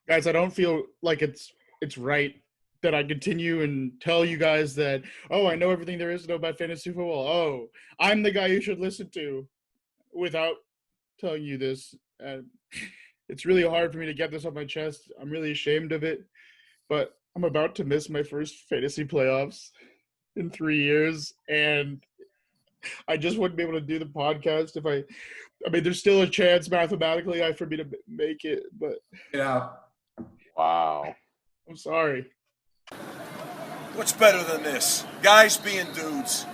Guys, I don't feel like it's right that I continue and tell you guys that, oh, I know everything there is to know about fantasy football. Oh, I'm the guy you should listen to without telling you this. It's really hard for me to get this off my chest. I'm really ashamed of it, but I'm about to miss my first fantasy playoffs in 3 years, and I just wouldn't be able to do the podcast if I mean, there's still a chance mathematically for me to make it, but Get out. Wow. I'm sorry. What's better than this? Guys being dudes.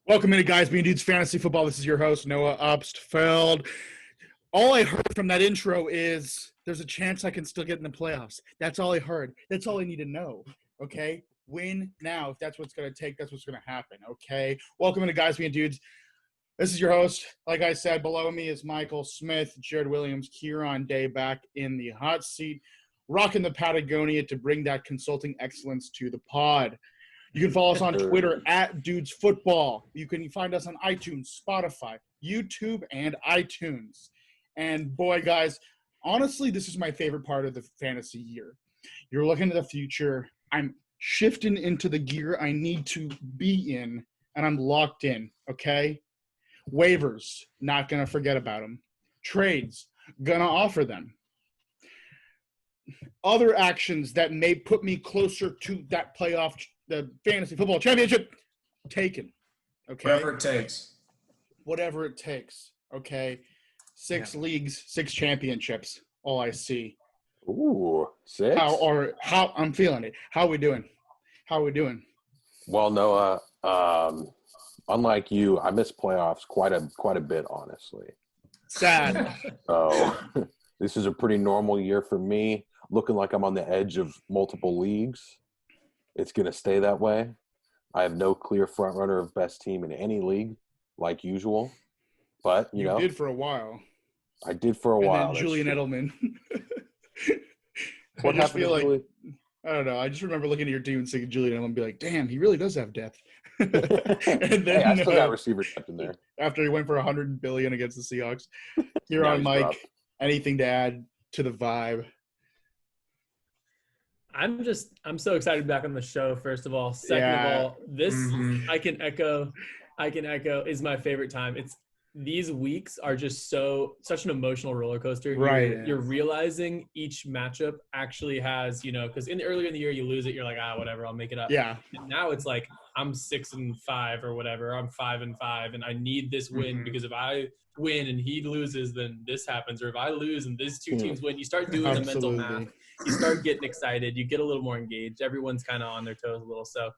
Welcome into Guys Being Dudes Fantasy Football. This is your host, Noah Upstfeld. All I heard from that intro is there's a chance I can still get in the playoffs. That's all I heard. That's all I need to know, okay? Win now. If that's what's going to take, that's what's going to happen, okay? Welcome into Guys Being Dudes. This is your host. Like I said, below me is Michael Smith, Jared Williams, Kieran Day back in the hot seat, rocking the Patagonia to bring that consulting excellence to the pod. You can follow us on Twitter at Dudes Football. You can find us on iTunes, Spotify, YouTube, and iTunes. And boy, guys, honestly, this is my favorite part of the fantasy year. You're looking to the future. I'm shifting into the gear I need to be in, and I'm locked in, okay? Waivers, not going to forget about them. Trades, going to offer them. Other actions that may put me closer to that playoff, the fantasy football championship, taken. Okay. Whatever it takes. Okay. 6 leagues, 6 championships. All I see. Ooh, 6. How I'm feeling it. How we doing? Well, Noah, unlike you, I missed playoffs quite a bit, honestly. Sad. So this is a pretty normal year for me. Looking like I'm on the edge of multiple leagues. It's going to stay that way. I have no clear front runner of best team in any league, like usual. But, you know. Did for a while. I did for a while. And then Julian Edelman. What happened to Julian? I don't know. I just remember looking at your team and seeing Julian Edelman and be like, damn, he really does have depth. And then, hey, I still got receiver depth in there. After he went for $100 billion against the Seahawks. Here on Mike, rough. Anything to add to the vibe? I'm so excited to be back on the show, first of all. Second of all, this I can echo is my favorite time. These weeks are just such an emotional roller coaster. Right. You're realizing each matchup actually has, because earlier in the year you lose it, you're like, whatever, I'll make it up. Yeah. And now it's like I'm 6-5 or whatever. I'm 5-5 and I need this win because if I win and he loses, then this happens. Or if I lose and these two teams win, you start doing the mental math. You start getting excited. You get a little more engaged. Everyone's kind of on their toes a little. So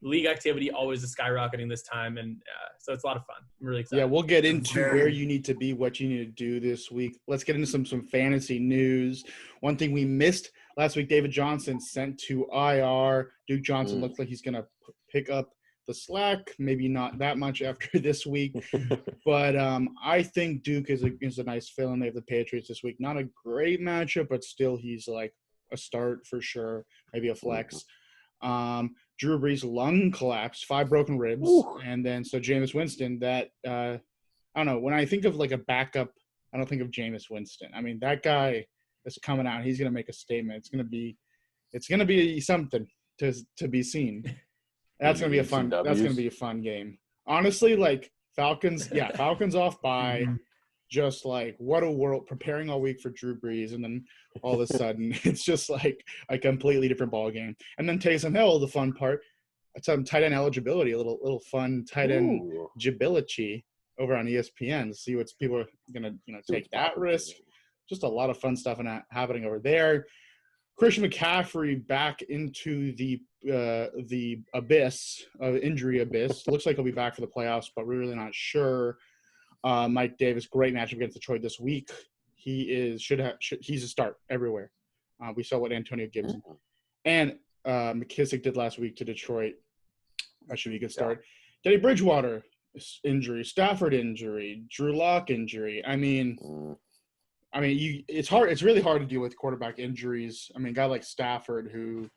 league activity always is skyrocketing this time. And so it's a lot of fun. I'm really excited. Yeah, we'll get into where you need to be, what you need to do this week. Let's get into some fantasy news. One thing we missed last week, David Johnson sent to IR. Duke Johnson looks like he's going to pick up the slack, maybe not that much after this week. But I think Duke is a nice fill-in. They have the Patriots this week. Not a great matchup, but still he's like a start for sure, maybe a flex. Drew Brees' lung collapsed, 5 broken ribs. Ooh. And then so Jameis Winston, that I don't know. When I think of like a backup, I don't think of Jameis Winston. I mean, that guy is coming out. He's going to make a statement. It's going to be something to be seen. That's going to be a fun. That's going to be a fun game. Honestly, like Falcons off by just like what a world, preparing all week for Drew Brees, and then all of a sudden it's just like a completely different ball game. And then Taysom Hill, the fun part, some tight end eligibility, a little fun tight end gibility over on ESPN. See what people are going to take that risk. Just a lot of fun stuff happening over there. Christian McCaffrey back into the injury abyss. Looks like he'll be back for the playoffs, but we're really not sure. Mike Davis, great matchup against Detroit this week. He's a start everywhere. We saw what Antonio Gibson and McKissick did last week to Detroit. That should be a good start. Yeah. Teddy Bridgewater injury, Stafford injury, Drew Lock injury. I mean, I mean, it's hard. It's really hard to deal with quarterback injuries. I mean, a guy like Stafford, who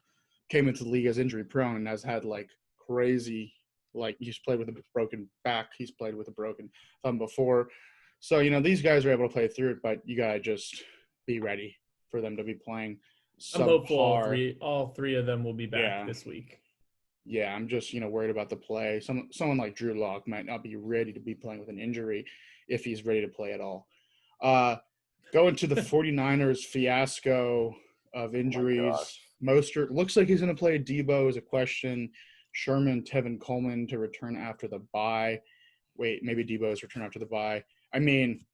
came into the league as injury prone and has had like crazy, like he's played with a broken back. He's played with a broken thumb before. So, these guys are able to play through it, but you got to just be ready for them to be playing. I'm hopeful all three of them will be back this week. Yeah, I'm just, worried about the play. Someone like Drew Lock might not be ready to be playing with an injury if he's ready to play at all. Going to the 49ers fiasco of injuries. Mostert looks like he's going to play. Debo is a question. Sherman, Tevin Coleman to return after the bye. Wait, maybe Debo is return after the bye. I mean,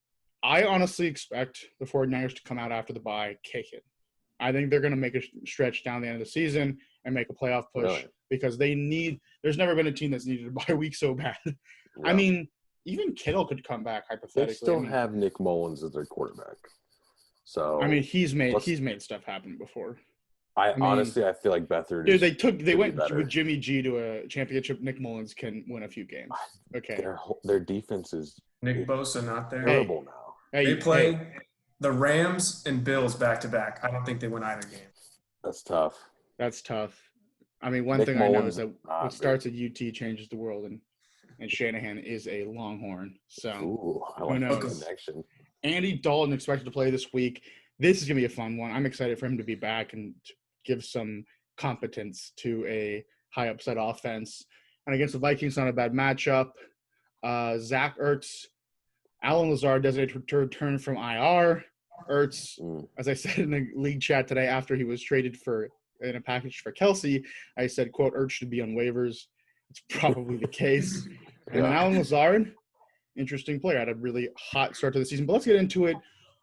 I honestly expect the 49ers to come out after the bye kicking. I think they're going to make a stretch down the end of the season and make a playoff push because there's never been a team that's needed a bye week so bad. Yeah. I mean, even Kittle could come back hypothetically. They still have Nick Mullins as their quarterback. So I mean, he's made stuff happen before. Honestly, I feel like Beathard. Dude, they went with Jimmy G to a championship. Nick Mullins can win a few games. Okay, their defense is Nick Bosa not there. Terrible now. They play the Rams and Bills back to back. I don't think they win either game. That's tough. I mean, one thing I know is that what starts at UT changes the world, and Shanahan is a Longhorn. So I like that connection. Andy Dalton expected to play this week. This is going to be a fun one. I'm excited for him to be back and to give some competence to a high upside offense. And against the Vikings, not a bad matchup. Zach Ertz, Alan Lazard designated to return from IR. Ertz, as I said in the league chat today after he was traded in a package for Kelsey, I said, quote, Ertz should be on waivers. It's probably the case. And then Alan Lazard, interesting player, had a really hot start to the season. But let's get into it.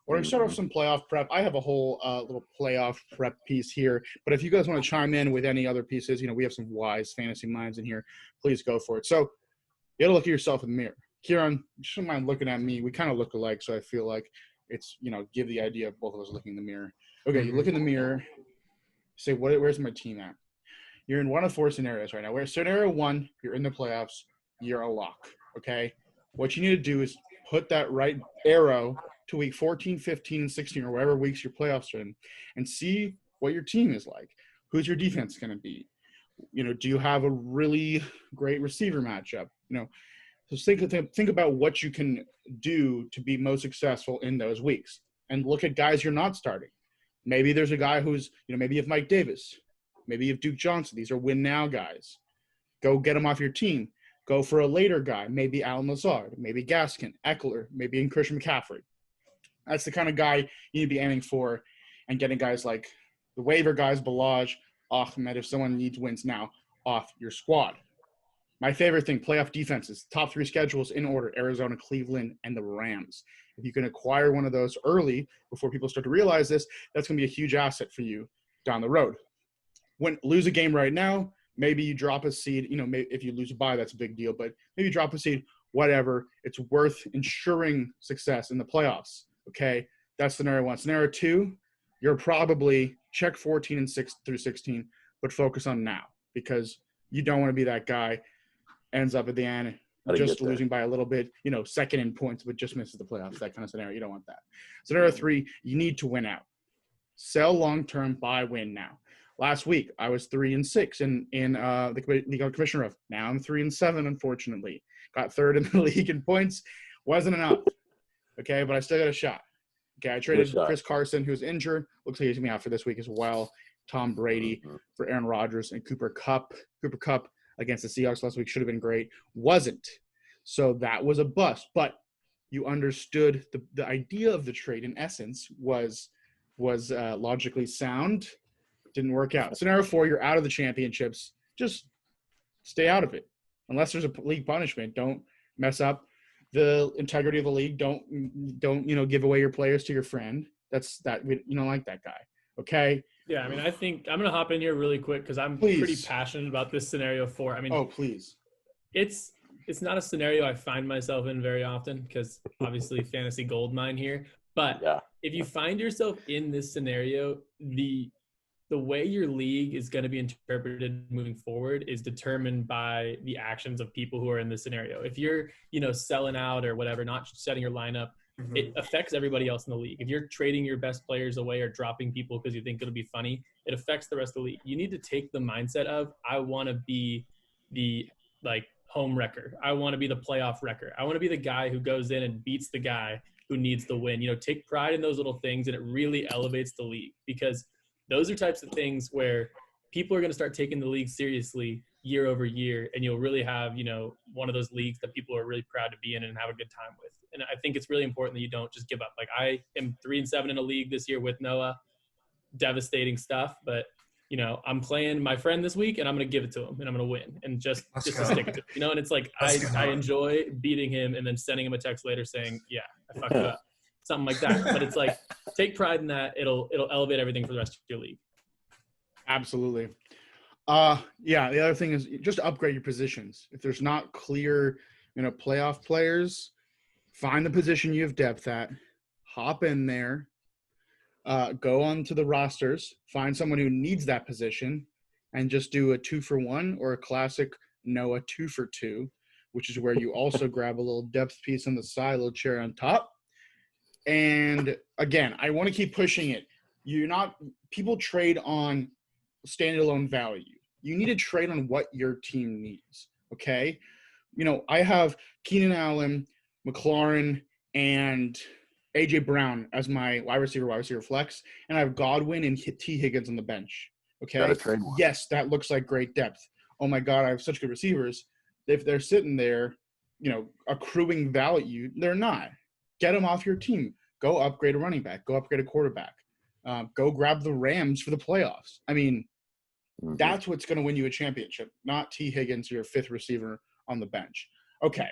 We're going to start off some playoff prep. I have a whole little playoff prep piece here. But if you guys want to chime in with any other pieces, we have some wise fantasy minds in here. Please go for it. So you got to look at yourself in the mirror. Kieran, you shouldn't mind looking at me. We kind of look alike, so I feel like it's, give the idea of both of us looking in the mirror. Okay, you look in the mirror, say, where's my team at? You're in one of four scenarios right now. Where scenario one, you're in the playoffs, you're a lock, okay? What you need to do is put that right arrow to week 14, 15, and 16, or whatever weeks your playoffs are in, and see what your team is like. Who's your defense going to be? Do you have a really great receiver matchup? So think about what you can do to be most successful in those weeks, and look at guys you're not starting. Maybe there's a guy who's, maybe you have Mike Davis, maybe you have Duke Johnson. These are win now guys. Go get them off your team. Go for a later guy, maybe Alan Lazard, maybe Gaskin, Eckler, maybe in Christian McCaffrey. That's the kind of guy you need to be aiming for, and getting guys like the waiver guys, Balaj, Ahmed, if someone needs wins now, off your squad. My favorite thing, playoff defenses, top three schedules in order, Arizona, Cleveland, and the Rams. If you can acquire one of those early before people start to realize this, that's going to be a huge asset for you down the road. Lose a game right now, maybe you drop a seed. If you lose a bye, that's a big deal, but maybe drop a seed, whatever. It's worth ensuring success in the playoffs, okay? That's scenario one. Scenario two, you're probably check 14 and 6 through 16, but focus on now, because you don't want to be that guy ends up at the end just losing by a little bit, second in points, but just misses the playoffs, that kind of scenario. You don't want that. Scenario three, you need to win out. Sell long-term, buy win now. Last week, I was 3-6 in the league I'm commissioner of. Now I'm 3-7, unfortunately. Got third in the league in points. Wasn't enough. Okay, but I still got a shot. Okay, I traded Chris Carson, who's injured. Looks like he's going to be out for this week as well. Tom Brady for Aaron Rodgers and Cooper Kupp. Cooper Kupp against the Seahawks last week should have been great. Wasn't. So that was a bust. But you understood the idea of the trade, in essence, was logically sound. Didn't work out. Scenario four, you're out of the championships. Just stay out of it. Unless there's a league punishment, don't mess up the integrity of the league. Don't give away your players to your friend. You don't like that guy. Okay? Yeah, I mean, I think I'm going to hop in here really quick because I'm pretty passionate about this scenario four. I mean, please. It's not a scenario I find myself in very often because obviously fantasy goldmine here. But if you find yourself in this scenario, the way your league is going to be interpreted moving forward is determined by the actions of people who are in this scenario. If you're, selling out or whatever, not setting your lineup, it affects everybody else in the league. If you're trading your best players away or dropping people because you think it'll be funny, it affects the rest of the league. You need to take the mindset of, I want to be the home wrecker. I want to be the playoff wrecker. I want to be the guy who goes in and beats the guy who needs the win. Take pride in those little things, and it really elevates the league, because those are types of things where people are going to start taking the league seriously year over year, and you'll really have, one of those leagues that people are really proud to be in and have a good time with. And I think it's really important that you don't just give up. Like, I am 3-7 in a league this year with Noah. Devastating stuff, but I'm playing my friend this week, and I'm going to give it to him, and I'm going to win, and just to stick it to him, and it's like I enjoy beating him and then sending him a text later saying, yeah, I fucked up, something like that. But it's like, take pride in that. It'll elevate everything for the rest of your league. Absolutely. Yeah, the other thing is just upgrade your positions. If there's not clear, playoff players, find the position you have depth at, hop in there, go on to the rosters, find someone who needs that position, and just do a 2-for-1 or a classic Noah 2-for-2, which is where you also grab a little depth piece on the side, a little cherry on top. And again, I want to keep pushing it. People trade on standalone value. You need to trade on what your team needs. Okay. I have Keenan Allen, McLaurin, and AJ Brown as my wide receiver flex, and I have Godwin and T. Higgins on the bench. Okay. Yes, that looks like great depth. Oh my God, I have such good receivers. If they're sitting there, accruing value, they're not. Get them off your team. Go upgrade a running back. Go upgrade a quarterback. Go grab the Rams for the playoffs. I mean, that's what's going to win you a championship, not T. Higgins, your fifth receiver on the bench. Okay.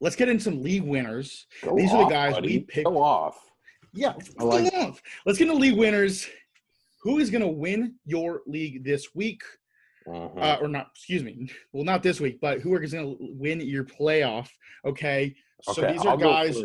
Let's get into some league winners. These are the guys we picked. Go off. Yeah, let's get into league winners. Who is going to win your league this week? Or not, excuse me. Well, not this week, but who is going to win your playoff? Okay. So these are guys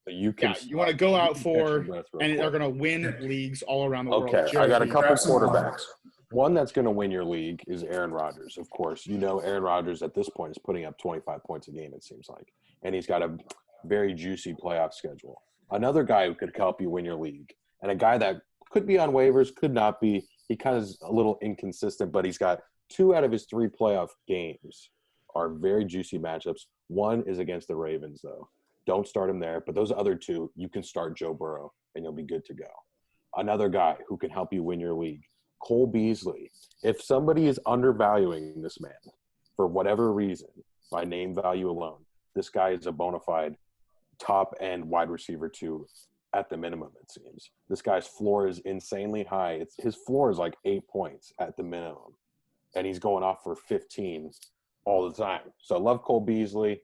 you want to go out for and are going to win leagues all around the world. Okay, I got a couple quarterbacks. One that's going to win your league is Aaron Rodgers, of course. Aaron Rodgers at this point is putting up 25 points a game, it seems like. And he's got a very juicy playoff schedule. Another guy who could help you win your league, and a guy that could be on waivers, could not be. He kind of is a little inconsistent, but he's got 2 out of his 3 playoff games are very juicy matchups. One is against the Ravens, though. Don't start him there. But those other 2, you can start Joe Burrow, and you'll be good to go. Another guy who can help you win your league, Cole Beasley. If somebody is undervaluing this man for whatever reason, by name value alone, this guy is a bona fide top-end wide receiver 2 at the minimum, it seems. This guy's floor is insanely high. His floor is like 8 points at the minimum, and he's going off for 15 all the time. So I love Cole Beasley.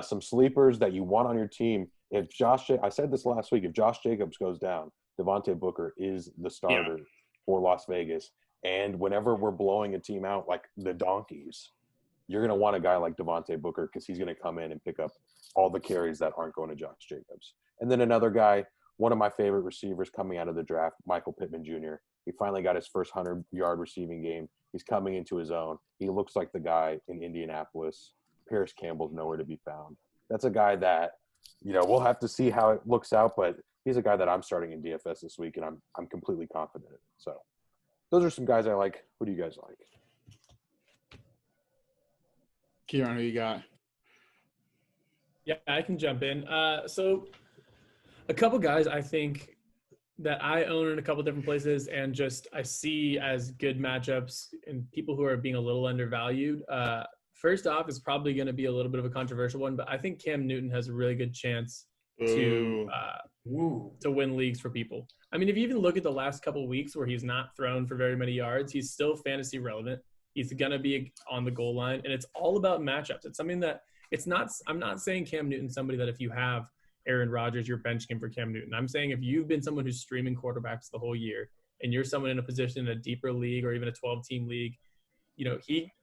Some sleepers that you want on your team. I said this last week, if Josh Jacobs goes down, Devontae Booker is the starter for Las Vegas. And whenever we're blowing a team out like the Donkeys, you're going to want a guy like Devontae Booker because he's going to come in and pick up all the carries that aren't going to Josh Jacobs. And then another guy, one of my favorite receivers coming out of the draft, Michael Pittman Jr. He finally got his first 100-yard receiving game. He's coming into his own. He looks like the guy in Indianapolis. Paris Campbell's nowhere to be found. That's a guy that, we'll have to see how it looks out, but he's a guy that I'm starting in DFS this week, and I'm completely confident in it. So those are some guys I like. Who do you guys like? Kieran, who you got? Yeah, I can jump in. So a couple guys I think that I own in a couple different places and just I see as good matchups and people who are being a little undervalued. First off is probably going to be a little bit of a controversial one, but I think Cam Newton has a really good chance to win leagues for people. I mean, if you even look at the last couple of weeks where he's not thrown for very many yards, he's still fantasy relevant. He's going to be on the goal line, and it's all about matchups. It's something that I'm not saying Cam Newton's somebody that if you have Aaron Rodgers, you're benching him for Cam Newton. I'm saying if you've been someone who's streaming quarterbacks the whole year and you're someone in a position in a deeper league or even a 12-team league,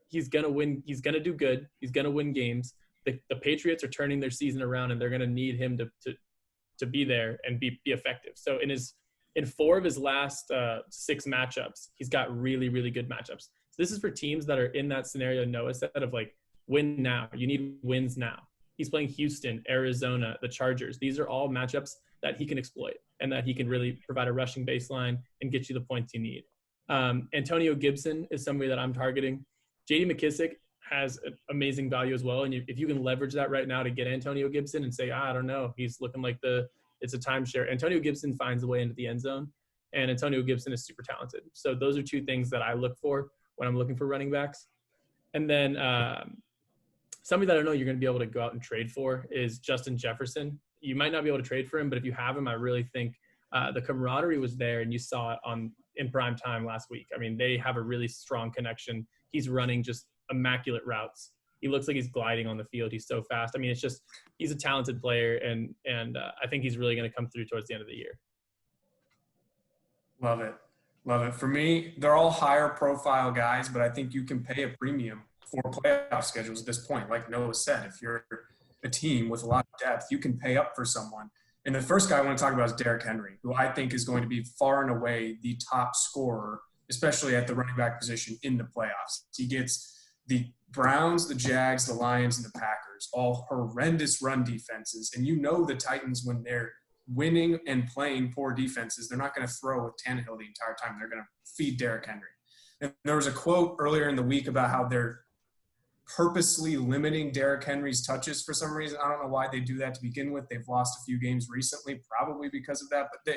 he's going to win. He's going to do good. He's going to win games. The Patriots are turning their season around, and they're going to need him to be there and be effective. So in 4 of his last 6 matchups, he's got really, really good matchups. So this is for teams that are in that scenario Noah said of like win now. You need wins now. He's playing Houston, Arizona, the Chargers. These are all matchups that he can exploit and that he can really provide a rushing baseline and get you the points you need. Antonio Gibson is somebody that I'm targeting. J.D. McKissick has amazing value as well. And if you can leverage that right now to get Antonio Gibson and say, I don't know, he's looking like it's a timeshare. Antonio Gibson finds a way into the end zone, and Antonio Gibson is super talented. So those are two things that I look for when I'm looking for running backs. And then somebody that I know you're going to be able to go out and trade for is Justin Jefferson. You might not be able to trade for him, but if you have him, I really think the camaraderie was there, and you saw it in prime time last week. I mean, they have a really strong connection. He's running just immaculate routes. He looks like he's gliding on the field. He's so fast. I mean, he's a talented player, and I think he's really going to come through towards the end of the year. Love it. Love it. For me, they're all higher profile guys, but I think you can pay a premium for playoff schedules at this point. Like Noah said, if you're a team with a lot of depth, you can pay up for someone. And the first guy I want to talk about is Derrick Henry, who I think is going to be far and away the top scorer, especially at the running back position in the playoffs. He gets the Browns, the Jags, the Lions, and the Packers, all horrendous run defenses. And you know the Titans, when they're winning and playing poor defenses, they're not going to throw with Tannehill the entire time. They're going to feed Derrick Henry. And there was a quote earlier in the week about how they're purposely limiting Derrick Henry's touches for some reason. I don't know why they do that to begin with. They've lost a few games recently, probably because of that. But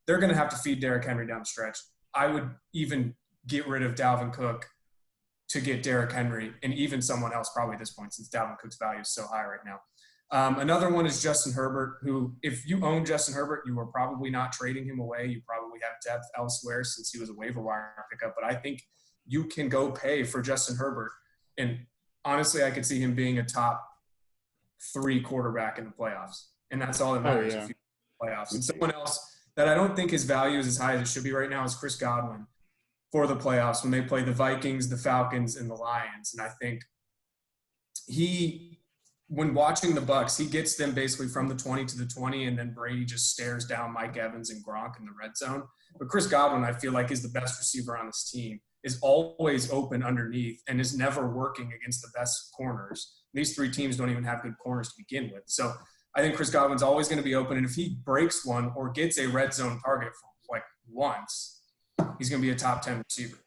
they're going to have to feed Derrick Henry down the stretch. I would even get rid of Dalvin Cook to get Derrick Henry, and even someone else probably at this point, since Dalvin Cook's value is so high right now. Another one is Justin Herbert, who, if you own Justin Herbert, you are probably not trading him away. You probably have depth elsewhere since he was a waiver wire pickup. But I think you can go pay for Justin Herbert. And honestly, I could see him being a top 3 quarterback in the playoffs. And that's all that matters if you playoffs. And someone else that I don't think his value is as high as it should be right now is Chris Godwin for the playoffs when they play the Vikings, the Falcons, and the Lions. And I think when watching the Bucs, he gets them basically from the 20 to the 20, and then Brady just stares down Mike Evans and Gronk in the red zone. But Chris Godwin, I feel like, is the best receiver on this team, is always open underneath, and is never working against the best corners. These 3 teams don't even have good corners to begin with. So I think Chris Godwin's always going to be open, and if he breaks one or gets a red zone target for like once, he's going to be a top 10 receiver.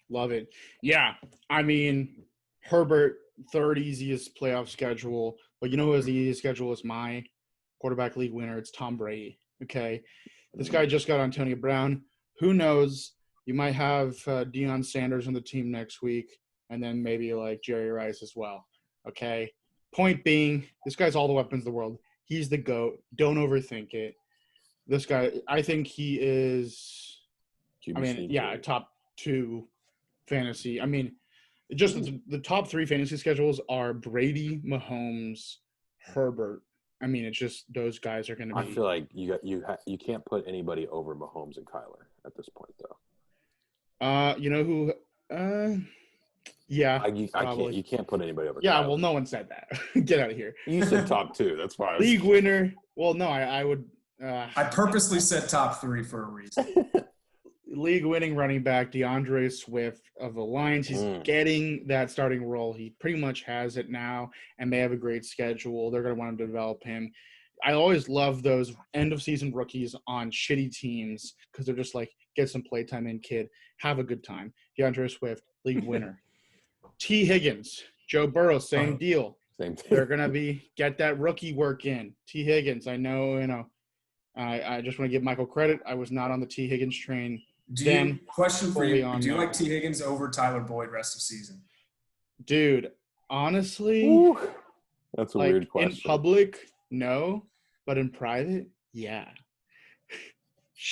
Love it. Yeah. I mean, Herbert, 3rd easiest playoff schedule. But you know who has the easiest schedule is my quarterback league winner. It's Tom Brady. Okay. This guy just got Antonio Brown. Who knows? You might have Deion Sanders on the team next week, and then maybe like Jerry Rice as well. Okay. Point being, this guy's all the weapons of the world. He's the GOAT. Don't overthink it. This guy, I think he is, top 2 fantasy. I mean, just the top 3 fantasy schedules are Brady, Mahomes, Herbert. I mean, it's just those guys are going to be. I feel like you can't put anybody over Mahomes and Kyler at this point, though. You know who? Yeah, you can't put anybody over. Yeah, Kyler. well, no one said that. Get out of here. You said top 2. That's why. League winner. Well, no, I would. I purposely said top 3 for a reason. League winning running back DeAndre Swift of the Lions. He's getting that starting role. He pretty much has it now, and they have a great schedule. They're going to want to develop him. I always love those end of season rookies on shitty teams because they're just like, get some playtime in, kid. Have a good time. DeAndre Swift, league winner. T. Higgins, Joe Burrow, same deal. Same thing. They're going to get that rookie work in. T. Higgins, I know, I just want to give Michael credit. I was not on the T. Higgins train. Question for you. Do you like T. Higgins over Tyler Boyd rest of season? Dude, honestly, that's a weird question. In public, no, but in private, yeah.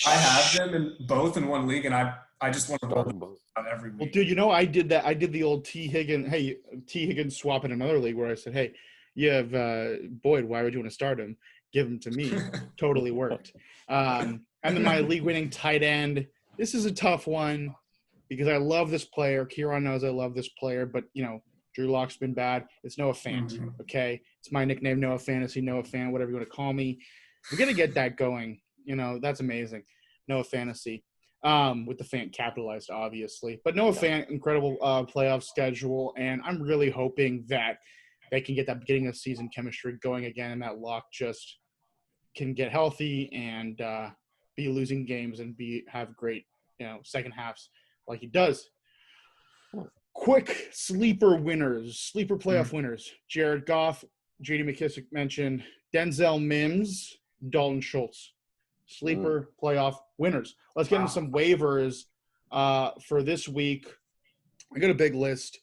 I have them in both in one league, and I just want to roll them both out every week. Well, dude, I did that. I did the old T. Higgins swap in another league where I said, hey, you have Boyd. Why would you want to start him? Give him to me. Totally worked. And then my league-winning tight end. This is a tough one because I love this player. Kieran knows I love this player, but, Drew Lock's been bad. It's Noah Fant, okay? It's my nickname, Noah Fantasy, Noah Fan, whatever you want to call me. We're going to get that going. That's amazing. Noah Fantasy, with the Fant capitalized, obviously. But Noah Fant, incredible playoff schedule, and I'm really hoping that they can get that beginning of season chemistry going again, and that Lock just can get healthy and be losing games and have great, second halves like he does. Quick sleeper playoff winners. Jared Goff, J.D. McKissick mentioned, Denzel Mims, Dalton Schultz. Sleeper playoff winners. Let's get into some waivers for this week. I got a big list.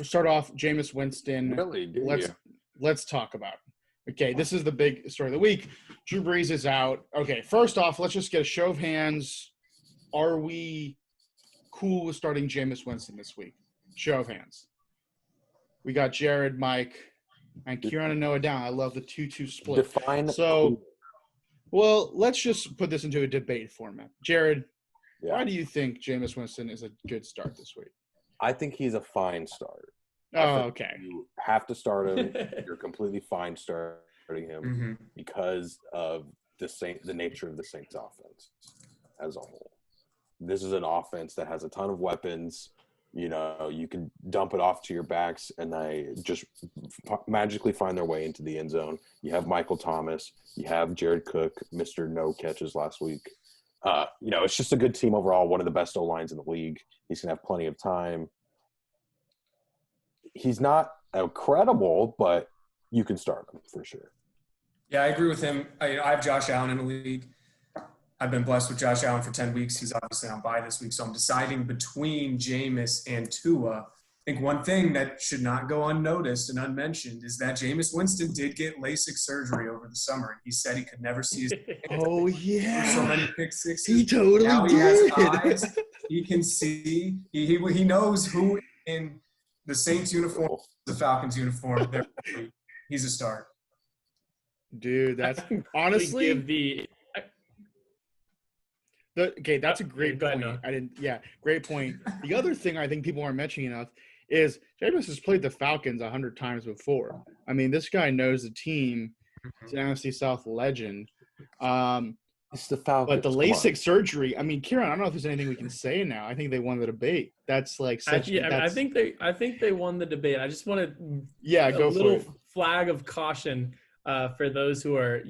Start off, Jameis Winston. Really? Let's talk about it. Okay, this is the big story of the week. Drew Brees is out. Okay, first off, let's just get a show of hands. Are we cool with starting Jameis Winston this week? Show of hands. We got Jared, Mike, and Kieran and Noah down. I love the 2-2 split. Define so, well, let's just put this into a debate format. Jared, why do you think Jameis Winston is a good start this week? I think he's a fine start. Oh, okay. You have to start him. You're completely fine starting him because of the nature of the Saints offense as a whole. This is an offense that has a ton of weapons. You can dump it off to your backs, and they just magically find their way into the end zone. You have Michael Thomas. You have Jared Cook, Mr. No Catches last week. It's just a good team overall, one of the best O-lines in the league. He's going to have plenty of time. He's not incredible, but you can start him for sure. Yeah, I agree with him. I have Josh Allen in the league. I've been blessed with Josh Allen for 10 weeks. He's obviously on bye this week, so I'm deciding between Jameis and Tua. I think one thing that should not go unnoticed and unmentioned is that Jameis Winston did get LASIK surgery over the summer. He said he could never see his Oh, yeah. so many pick sixes. He totally now he did. has eyes. He can see. He knows who in the Saints uniform, the Falcons uniform. He's a star. Dude, that's honestly that's a great point. Great point. The other thing I think people aren't mentioning enough is Jameis has played the Falcons 100 times before. I mean, this guy knows the team. He's an NFC South legend. It's the Falcons. But the LASIK surgery, I mean, Kieran, I don't know if there's anything we can say now. I think they won the debate. That's like such. I think they won the debate. I just want to go for it. Flag of caution for those who are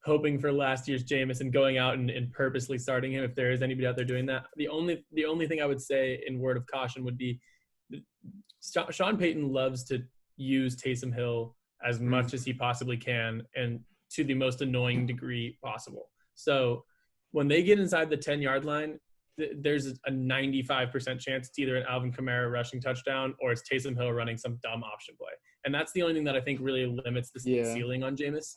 hoping for last year's Jameis and going out and purposely starting him. If there is anybody out there doing that, the only thing I would say in word of caution would be Sean Payton loves to use Taysom Hill as much as he possibly can and to the most annoying degree possible. So when they get inside the 10-yard line, there's a 95% chance it's either an Alvin Kamara rushing touchdown or it's Taysom Hill running some dumb option play. And that's the only thing that I think really limits the ceiling on Jameis.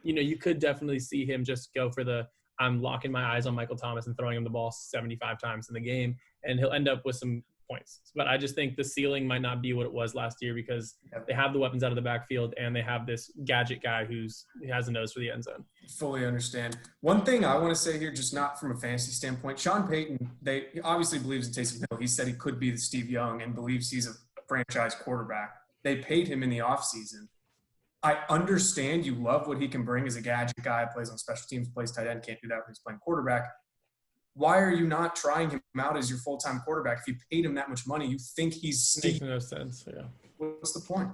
You could definitely see him just go for I'm locking my eyes on Michael Thomas and throwing him the ball 75 times in the game, and he'll end up with some points. But I just think the ceiling might not be what it was last year because they have the weapons out of the backfield and they have this gadget guy who has a nose for the end zone. Fully understand. One thing I want to say here, just not from a fantasy standpoint, Sean Payton, he obviously believes in Taysom Hill. He said he could be the Steve Young and believes he's a franchise quarterback. They paid him in the offseason. I understand you love what he can bring as a gadget guy, plays on special teams, plays tight end, can't do that when he's playing quarterback. Why are you not trying him out as your full-time quarterback? If you paid him that much money, you think he's Steve. Makes no sense, yeah. What's the point?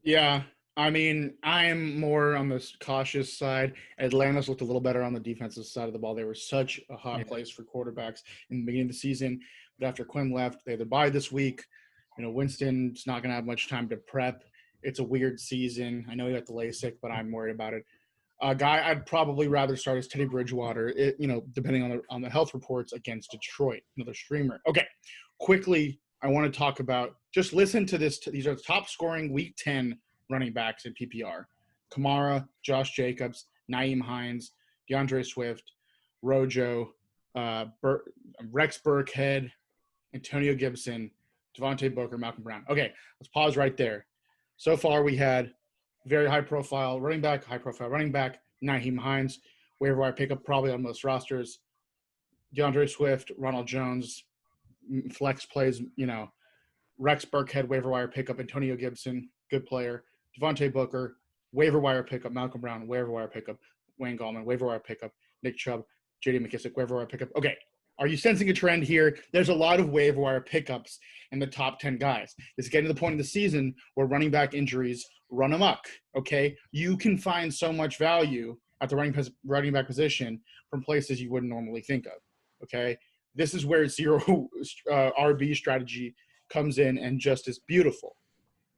Yeah, I mean, I am more on the cautious side. Atlanta's looked a little better on the defensive side of the ball. They were such a hot place for quarterbacks in the beginning of the season. But after Quinn left, they had the bye this week. Winston's not going to have much time to prep. It's a weird season. I know he got the LASIK, but I'm worried about it. A guy I'd probably rather start is Teddy Bridgewater, depending on the health reports against Detroit, another streamer. Okay, quickly, I want to talk about – just listen to this. These are the top-scoring Week 10 running backs in PPR. Kamara, Josh Jacobs, Nyheim Hines, DeAndre Swift, Rojo, Rex Burkhead, Antonio Gibson, Devontae Booker, Malcolm Brown. Okay, let's pause right there. So far, we had very high-profile running back, high-profile running back, Nyheim Hines, waiver wire pickup probably on most rosters. DeAndre Swift, Ronald Jones, flex plays, Rex Burkhead, waiver wire pickup, Antonio Gibson, good player. Devontae Booker, waiver wire pickup, Malcolm Brown, waiver wire pickup, Wayne Gallman, waiver wire pickup, Nick Chubb, J.D. McKissick, waiver wire pickup. Okay, Are you sensing a trend here? There's a lot of waiver wire pickups in the top 10 guys. It's getting to the point of the season where running back injuries run amok, okay? You can find so much value at the running back position from places you wouldn't normally think of, okay? This is where zero RB strategy comes in and just is beautiful.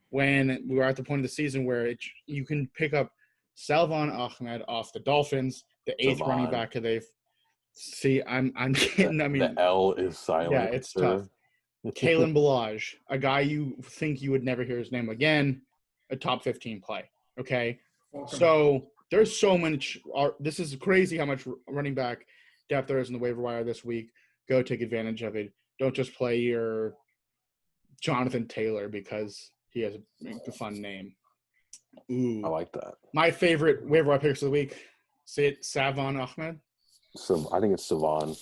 When we're at the point of the season where you can pick up Salvon Ahmed off the Dolphins, the 8th running back they've – see, I'm getting – I mean – the L is silent. Yeah, it's tough. Kalen Balaj, a guy you think you would never hear his name again, a top 15 play, okay? So there's so much – this is crazy how much running back depth there is in the waiver wire this week. Go take advantage of it. Don't just play your Jonathan Taylor because he has a fun name. Ooh. I like that. My favorite waiver wire picks of the week, Savon Ahmed. So I think it's Savon.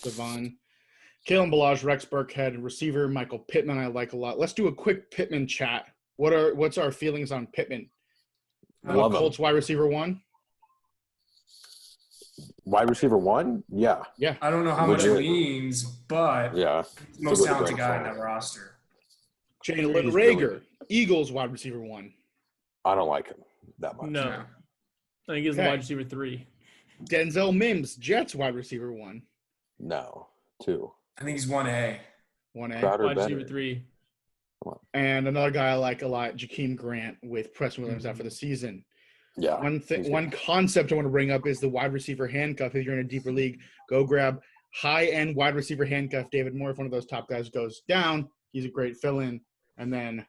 Kalen Balaj, Rex Burkhead, receiver Michael Pittman I like a lot. Let's do a quick Pittman chat. What's our feelings on Pittman? Colts wide receiver 1? Wide receiver 1? Yeah. Yeah. I don't know how much it means, but yeah, he's the most talented guy in that roster. Jalen Rager, Eagles wide receiver 1. I don't like him that much. No. I think he's the wide receiver 3. Denzel Mims, Jets wide receiver 1. No, 2. I think he's 1A. 1A. Wide receiver 3. And another guy I like a lot, Jakeem Grant with Preston Williams out for the season. Yeah. One concept I want to bring up is the wide receiver handcuff. If you're in a deeper league, go grab high-end wide receiver handcuff. David Moore, if one of those top guys goes down, he's a great fill-in. And then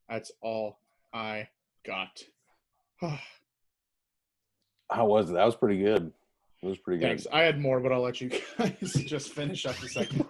that's all I got. How was it? That was pretty good. It was pretty good. Thanks. I had more, but I'll let you guys just finish up a second.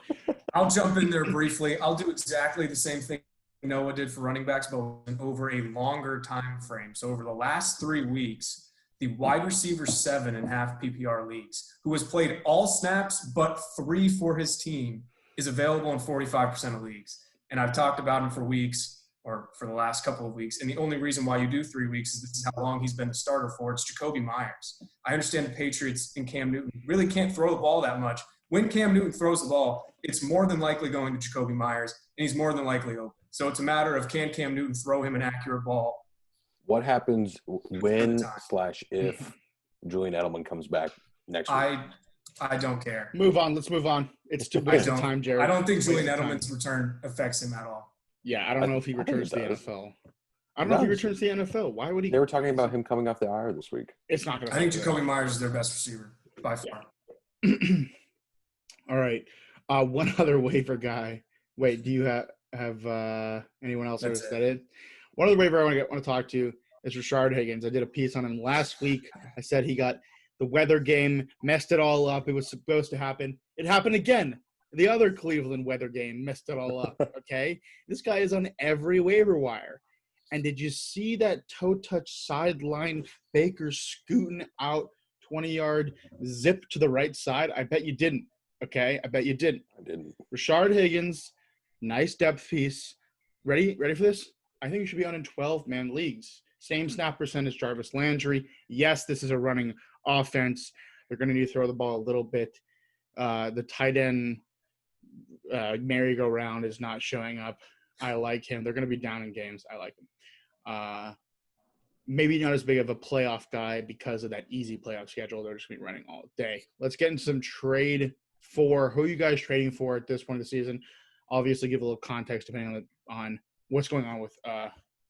I'll jump in there briefly. I'll do exactly the same thing Noah did for running backs, but over a longer time frame. So over the last 3 weeks, the wide receiver 7 in half PPR leagues, who has played all snaps but 3 for his team, is available in 45% of leagues. And I've talked about him for weeks, or for the last couple of weeks. And the only reason why you do 3 weeks is this is how long he's been the starter for. It's Jacoby Myers. I understand the Patriots and Cam Newton really can't throw the ball that much. When Cam Newton throws the ball, it's more than likely going to Jacoby Myers, and he's more than likely open. So it's a matter of can Cam Newton throw him an accurate ball? What happens when / if Julian Edelman comes back next week? I don't care. Move on. Let's move on. It's too waste of time, Jared. I don't think Julian Edelman's return affects him at all. Yeah, I don't know if he returns to the NFL. I don't know if he returns to the NFL. Why would he? They were talking about him coming off the IR this week. It's not going to. I think Jacoby Myers is their best receiver by far. Yeah. All right. One other waiver guy. Wait, do you have anyone else? Is that it? One other waiver I want to talk to is Rashard Higgins. I did a piece on him last week. I said he got the weather game, messed it all up. It was supposed to happen. It happened again. The other Cleveland weather game messed it all up, okay? This guy is on every waiver wire. And did you see that toe touch sideline Baker scooting out 20-yard zip to the right side? I bet you didn't, okay? I bet you didn't. I didn't. Rashard Higgins, nice depth piece. Ready for this? I think you should be on in 12-man leagues. Same snap percentage, Jarvis Landry. Yes, this is a running offense. They're going to need to throw the ball a little bit. The tight end merry-go-round is not showing up. I like him. They're going to be down in games. I like him. Maybe not as big of a playoff guy because of that easy playoff schedule. They're just going to be running all day. Let's get into some trade for who are you guys trading for at this point of the season. Obviously, give a little context depending on what's going on with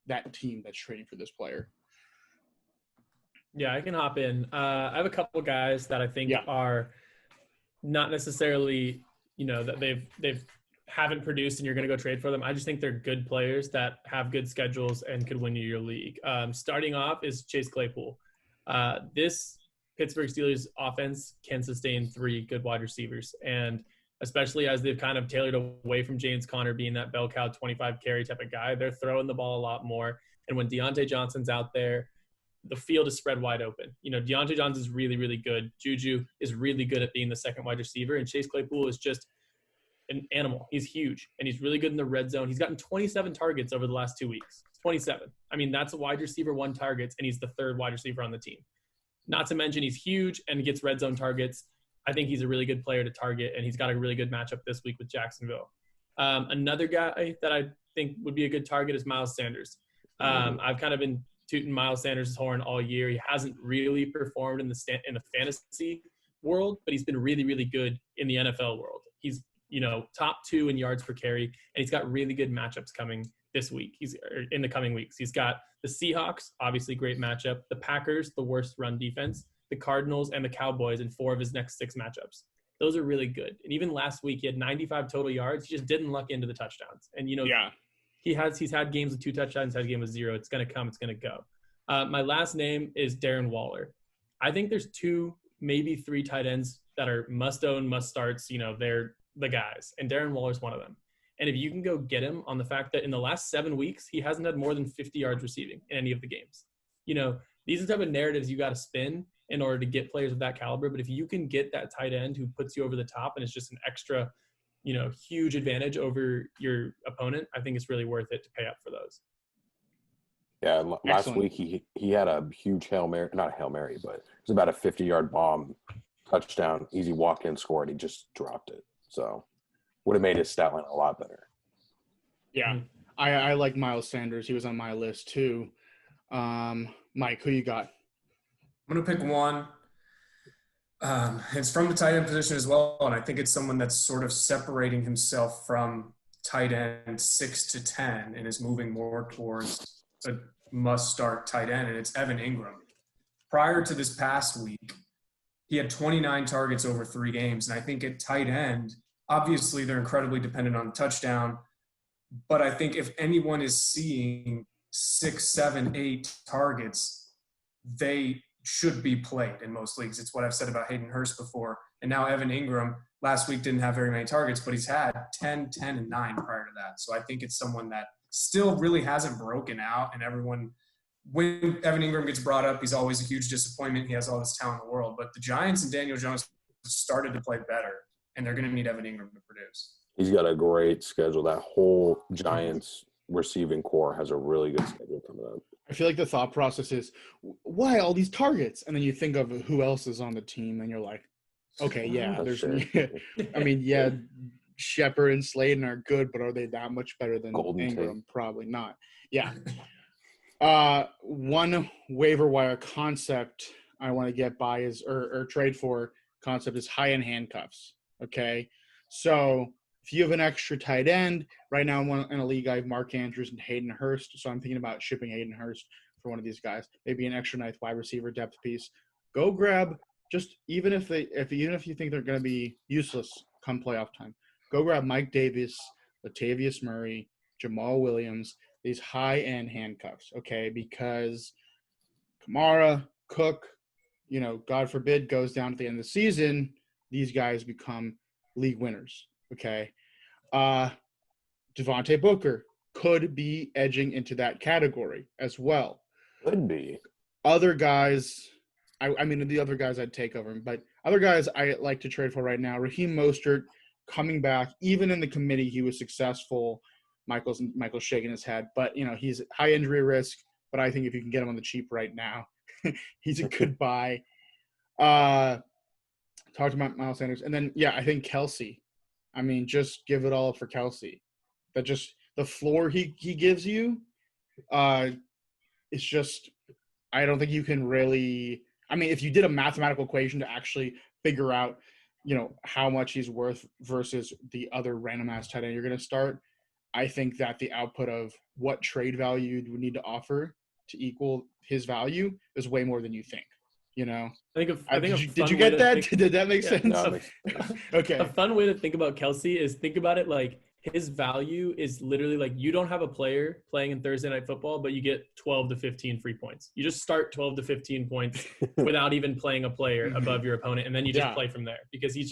that team that's trading for this player. Yeah, I can hop in. I have a couple guys that I think are not necessarily, that they've haven't produced and you're going to go trade for them. I just think they're good players that have good schedules and could win you your league. Starting off is Chase Claypool. This Pittsburgh Steelers offense can sustain 3 good wide receivers, and especially as they've kind of tailored away from James Conner being that bell cow 25 carry type of guy, they're throwing the ball a lot more. And when Deontay Johnson's out there, the field is spread wide open. Deontay Johnson is really, really good. Juju is really good at being the second wide receiver, and Chase Claypool is just an animal. He's huge, and he's really good in the red zone. He's gotten 27 targets over the last 2 weeks. 27. I mean, that's a wide receiver 1 targets, and he's the 3rd wide receiver on the team. Not to mention he's huge and gets red zone targets. I think he's a really good player to target, and he's got a really good matchup this week with Jacksonville. Another guy that I think would be a good target is Miles Sanders. I've kind of been tooting Miles Sanders' horn all year. He hasn't really performed in the fantasy world, but he's been really, really good in the NFL world. He's, top 2 in yards per carry, and he's got really good matchups coming this week. He's in the coming weeks. He's got the Seahawks, obviously great matchup, the Packers, the worst run defense, the Cardinals, and the Cowboys in 4 of his next 6 matchups. Those are really good. And even last week, he had 95 total yards. He just didn't luck into the touchdowns. And, he's had games with 2 touchdowns, had a game with 0. It's going to come. It's going to go. My last name is Darren Waller. I think there's 2, maybe 3 tight ends that are must-own, must-starts. They're the guys. And Darren Waller's one of them. And if you can go get him on the fact that in the last 7 weeks, he hasn't had more than 50 yards receiving in any of the games. These are the type of narratives you got to spin in order to get players of that caliber. But if you can get that tight end who puts you over the top and it's just an extra, huge advantage over your opponent, I think it's really worth it to pay up for those. Yeah, last Excellent. week he had a huge Hail Mary, not a Hail Mary, but it was about a 50-yard bomb, touchdown, easy walk-in score, and he just dropped it. So would have made his stat line a lot better. Yeah, I like Miles Sanders. He was on my list too. Mike, who you got? I'm going to pick one. It's from the tight end position as well, and I think it's someone that's sort of separating himself from tight end 6 to 10 and is moving more towards a must-start tight end, and it's Evan Ingram. Prior to this past week, he had 29 targets over 3 games, and I think at tight end, obviously they're incredibly dependent on the touchdown, but I think if anyone is seeing 6, 7, 8 targets, they should be played in most leagues. It's what I've said about Hayden Hurst before. And now Evan Ingram last week didn't have very many targets, but he's had 10, 10, and 9 prior to that. So I think it's someone that still really hasn't broken out. And everyone, when Evan Ingram gets brought up, he's always a huge disappointment. He has all this talent in the world. But the Giants and Daniel Jones started to play better, and they're going to need Evan Ingram to produce. He's got a great schedule. That whole Giants receiving core has a really good schedule coming up. I feel like the thought process is, why all these targets? And then you think of who else is on the team, and you're like, okay, yeah, That's there's. fair. I mean, yeah, Shepard and Slayton are good, but are they that much better than Golden Ingram? Tate. Probably not. Yeah. One waiver wire concept I want to get by is or trade for concept is high end handcuffs. Okay, so if you have an extra tight end, right now in a league I have Mark Andrews and Hayden Hurst, so I'm thinking about shipping Hayden Hurst for one of these guys, maybe an extra nice wide receiver depth piece. Go grab just even if you think they're going to be useless come playoff time, go grab Mike Davis, Latavius Murray, Jamal Williams, these high end handcuffs, okay? Because Kamara, Cook, God forbid, goes down at the end of the season, these guys become league winners. Okay. Devontae Booker could be edging into that category as well. Could be. Other guys, I mean, the other guys I'd take over him, but other guys I like to trade for right now, Raheem Mostert coming back. Even in the committee, he was successful. Michael's shaking his head, but, he's high injury risk, but I think if you can get him on the cheap right now, he's a good buy. Talked about Miles Sanders. And then, I think Kelsey. I mean, just give it all for Kelsey. That just the floor he gives you, it's just I don't think you can really. I mean, if you did a mathematical equation to actually figure out, how much he's worth versus the other random ass tight end you're going to start, I think that the output of what trade value you would need to offer to equal his value is way more than you think. Did you get that? Did that make sense? No, Okay. A fun way to think about Kelsey is think about it like his value is literally like you don't have a player playing in Thursday Night Football, but you get 12 to 15 free points. You just start 12 to 15 points without even playing a player above your opponent, and then you just play from there because he's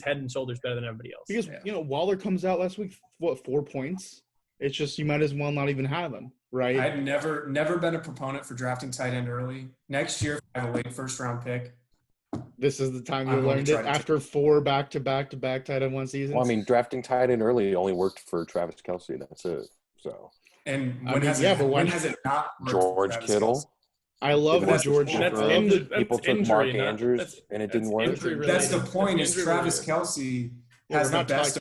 head and shoulders better than everybody else. Because, Waller comes out last week, 4 points? It's just you might as well not even have him, right? I've never been a proponent for drafting tight end early. Next year, if I have a late first-round pick, this is the time you learned it after 4 back-to-back tight end one seasons. Well, I mean, drafting tight end early only worked for Travis Kelce. That's it. So. And when has it not worked George for Travis Kittle. Kelce? I love Given what that's the George. same That's for in- that's people took injury, Mark not- Andrews that's- and it that's didn't work. injury That's the related. point. That's Is injury Travis related. Kelsey Well, has the best.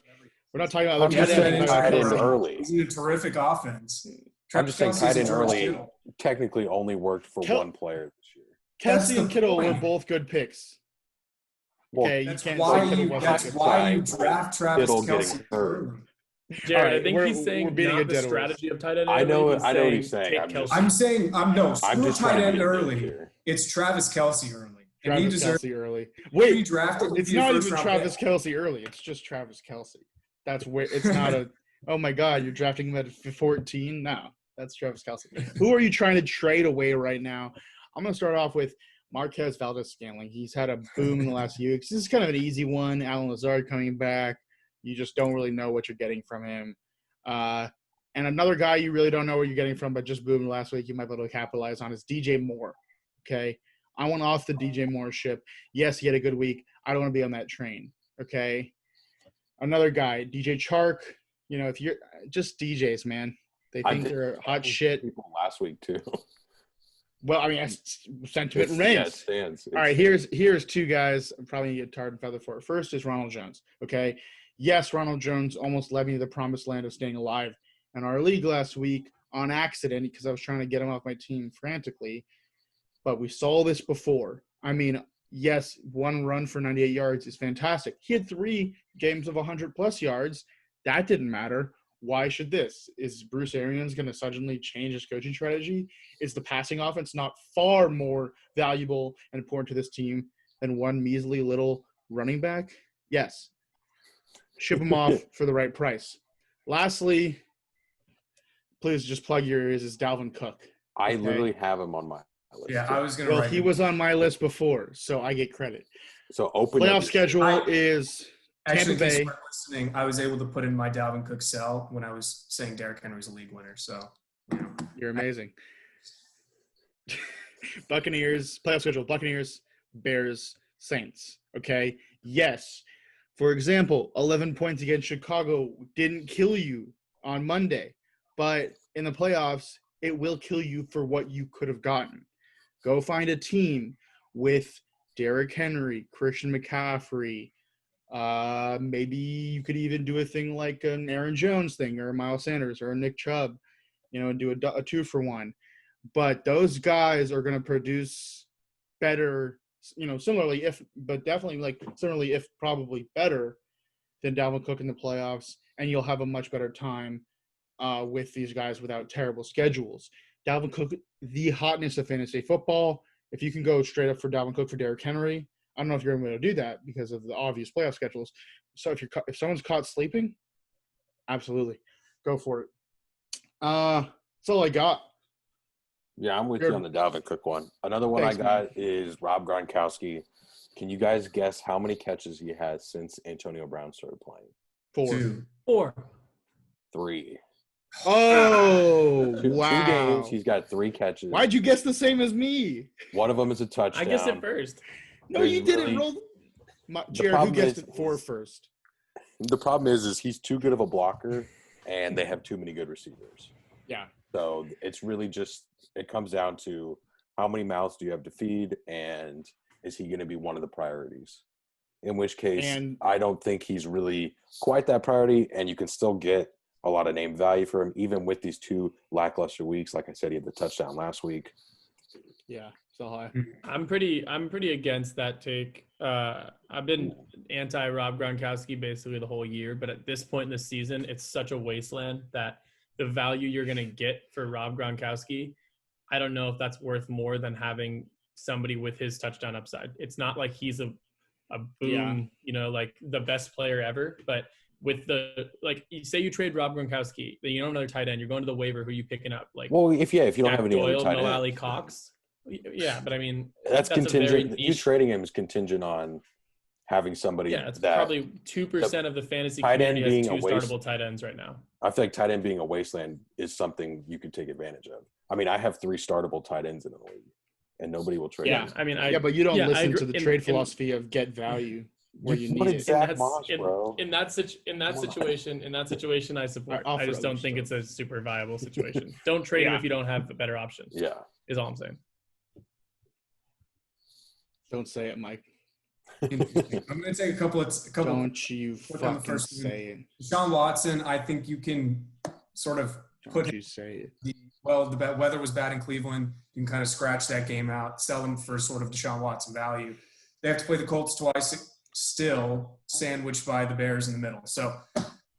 we're not talking about I'm the just tight saying end. tight end Kelsey. early. He's in a terrific offense. I'm just saying Travis tight Kelsey's end a George early Kittle. technically only worked for Kel- one player this year. Kelsey That's and the Kittle were point. both good picks. Well, Okay, That's you can't why say Kittle you. wasn't That's good. why you Sorry, draft Travis Kittle Kelsey getting hurt. early. Jared, All right, I think we're he's saying beating a not the dead horse. strategy of tight end. I know- early, I know what he's saying. take I'm just- Kelsey. I'm saying I'm screw just tight trying to end be a dick early. here. It's Travis Kelsey early, and he Travis deserves Kelsey early. to be Wait, drafted. it's not even Travis Kelsey early. It's just Travis Kelsey. That's where it's not a. Oh my God, you're drafting him at 14? No, that's Travis Kelsey. Who are you trying to trade away right now? I'm gonna start off with Marquez Valdez-Scantling. He's had a boom in the last few weeks. This is kind of an easy one. Alan Lazard coming back. You just don't really know what you're getting from him. And another guy you really don't know what you're getting from, but just boomed last week, you might be able to capitalize on is DJ Moore. Okay, I want off the DJ Moore ship. Yes, he had a good week. I don't want to be on that train. Okay, another guy, DJ Chark. You know, if you're just DJs, man, they think they're hot shit. People last week too. Well, I mean, sentiment Yeah, it remains. stands. All right, here's two guys I'm probably going to get tarred and feathered for. First is Ronald Jones, okay? Yes, Ronald Jones almost led me to the promised land of staying alive in our league last week on accident because I was trying to get him off my team frantically. But we saw this before. I mean, yes, one run for 98 yards is fantastic. He had 3 games of 100-plus yards. That didn't matter. Why should this? Is Bruce Arians going to suddenly change his coaching strategy? Is the passing offense not far more valuable and important to this team than one measly little running back? Yes. Ship him off for the right price. Lastly, please just plug your ears, is Dalvin Cook. I Okay. literally have him on my list. Yeah, too. I was going to Well, write he him. was on my list before, so I get credit. So open Playoff up your- schedule is Actually, Tampa in case Bay. you weren't listening, I was able to put in my Dalvin Cook sell when I was saying Derrick Henry's a league winner. So, you know. You're amazing. Buccaneers, playoff schedule, Buccaneers, Bears, Saints. Okay. Yes. For example, 11 points against Chicago didn't kill you on Monday, but in the playoffs, it will kill you for what you could have gotten. Go find a team with Derrick Henry, Christian McCaffrey. Maybe you could even do a thing like an Aaron Jones thing or a Miles Sanders or a Nick Chubb, and do a 2-for-1. But those guys are going to produce better, similarly, if probably better than Dalvin Cook in the playoffs, and you'll have a much better time with these guys without terrible schedules. Dalvin Cook, the hotness of fantasy football. If you can go straight up for Dalvin Cook for Derrick Henry, I don't know if you're able to do that because of the obvious playoff schedules. So if someone's caught sleeping, absolutely, go for it. That's all I got. Yeah, I'm with you on the Dalvin Cook one. Another one Thanks, I got is Rob Gronkowski. Can you guys guess how many catches he has since Antonio Brown started playing? 4. 3. Oh, Two wow. games, he's got 3 catches. Why'd you guess the same as me? One of them is a touchdown. I guessed it first. No, There's you didn't really- roll. Jared, who problem guessed is- it for first? The problem is he's too good of a blocker, and they have too many good receivers. Yeah. So it's really just it comes down to how many mouths do you have to feed, and is he going to be one of the priorities? In which case, And- I don't think he's really quite that priority, and you can still get a lot of name value for him, even with these 2 lackluster weeks. Like I said, he had the touchdown last week. Yeah, so high. I'm pretty against that take. I've been anti Rob Gronkowski basically the whole year, but at this point in the season, it's such a wasteland that the value you're going to get for Rob Gronkowski, I don't know if that's worth more than having somebody with his touchdown upside. It's not like he's a boom, like the best player ever, but with you say you trade Rob Gronkowski, then you don't have another tight end, you're going to the waiver, who you picking up? Like, Well, if you don't Jack have any other Doyle, tight Mo end, Ali Cox. Yeah, but I mean, that's a very contingent. You niche- trading him is contingent on having somebody. Yeah, it's that probably 2% of the fantasy tight end community has being 2 a waste- startable tight ends right now. I feel like tight end being a wasteland is something you could take advantage of. I mean, I have 3 startable tight ends in the league, and nobody will trade. Yeah, them. I mean, Yeah, but you don't I listen agree. to the In- trade in- philosophy of get value where you What need is it. Zach that's- Moss, bro? in that situation, I support. I'll I just for don't others, think though. it's a super viable situation. Don't trade him Yeah. if you don't have a better option. Yeah. Is all I'm saying. Don't say it, Mike. Interesting. I'm going to take a couple. Don't you Quick on the fucking first say it. Deshaun Watson, I think you can sort of put Don't you say it. the weather was bad in Cleveland. You can kind of scratch that game out, sell them for sort of Deshaun Watson value. They have to play the Colts twice, still sandwiched by the Bears in the middle. So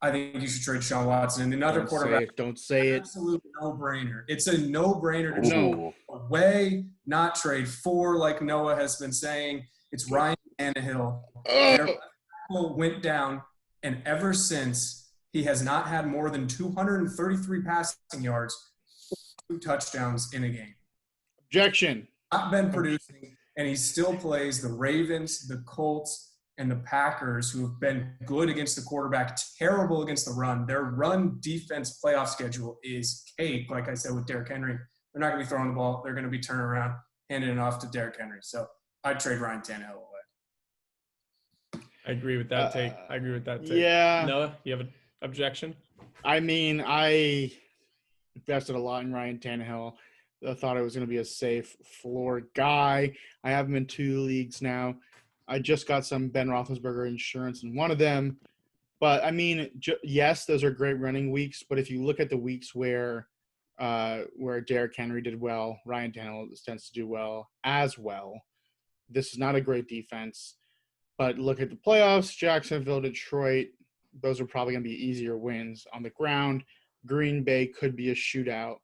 I think you should trade Deshaun Watson. And another quarterback. Don't say it. Absolute no-brainer. It's a no-brainer to No. away, not trade for, like Noah has been saying. It's Ryan Tannehill. Their tackle went down, and ever since, he has not had more than 233 passing yards, 2 touchdowns in a game. Objection. Not been producing, and he still plays the Ravens, the Colts, and the Packers, who have been good against the quarterback, terrible against the run. Their run defense playoff schedule is cake, like I said, with Derrick Henry. They're not going to be throwing the ball. They're going to be turning around, handing it off to Derrick Henry. So I'd trade Ryan Tannehill away. I agree with that take. Yeah. Noah, you have an objection? I mean, I invested a lot in Ryan Tannehill. I thought it was going to be a safe floor guy. I have him in 2 leagues now. I just got some Ben Roethlisberger insurance in one of them. But, I mean, yes, those are great running weeks. But if you look at the weeks where Derrick Henry did well, Ryan Tannehill tends to do well as well. This is not a great defense. But look at the playoffs, Jacksonville, Detroit. Those are probably going to be easier wins. On the ground, Green Bay could be a shootout.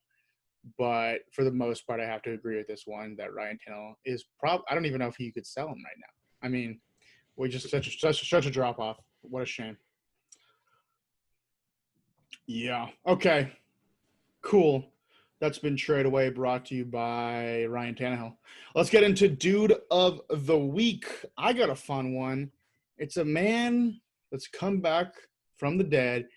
But for the most part, I have to agree with this one that Ryan Tannehill is probably – I don't even know if you could sell him right now. I mean, we just such a drop-off. What a shame. Yeah. Okay. Cool. That's been Trade Away, brought to you by Ryan Tannehill. Let's get into Dude of the Week. I got a fun one. It's a man that's come back from the dead.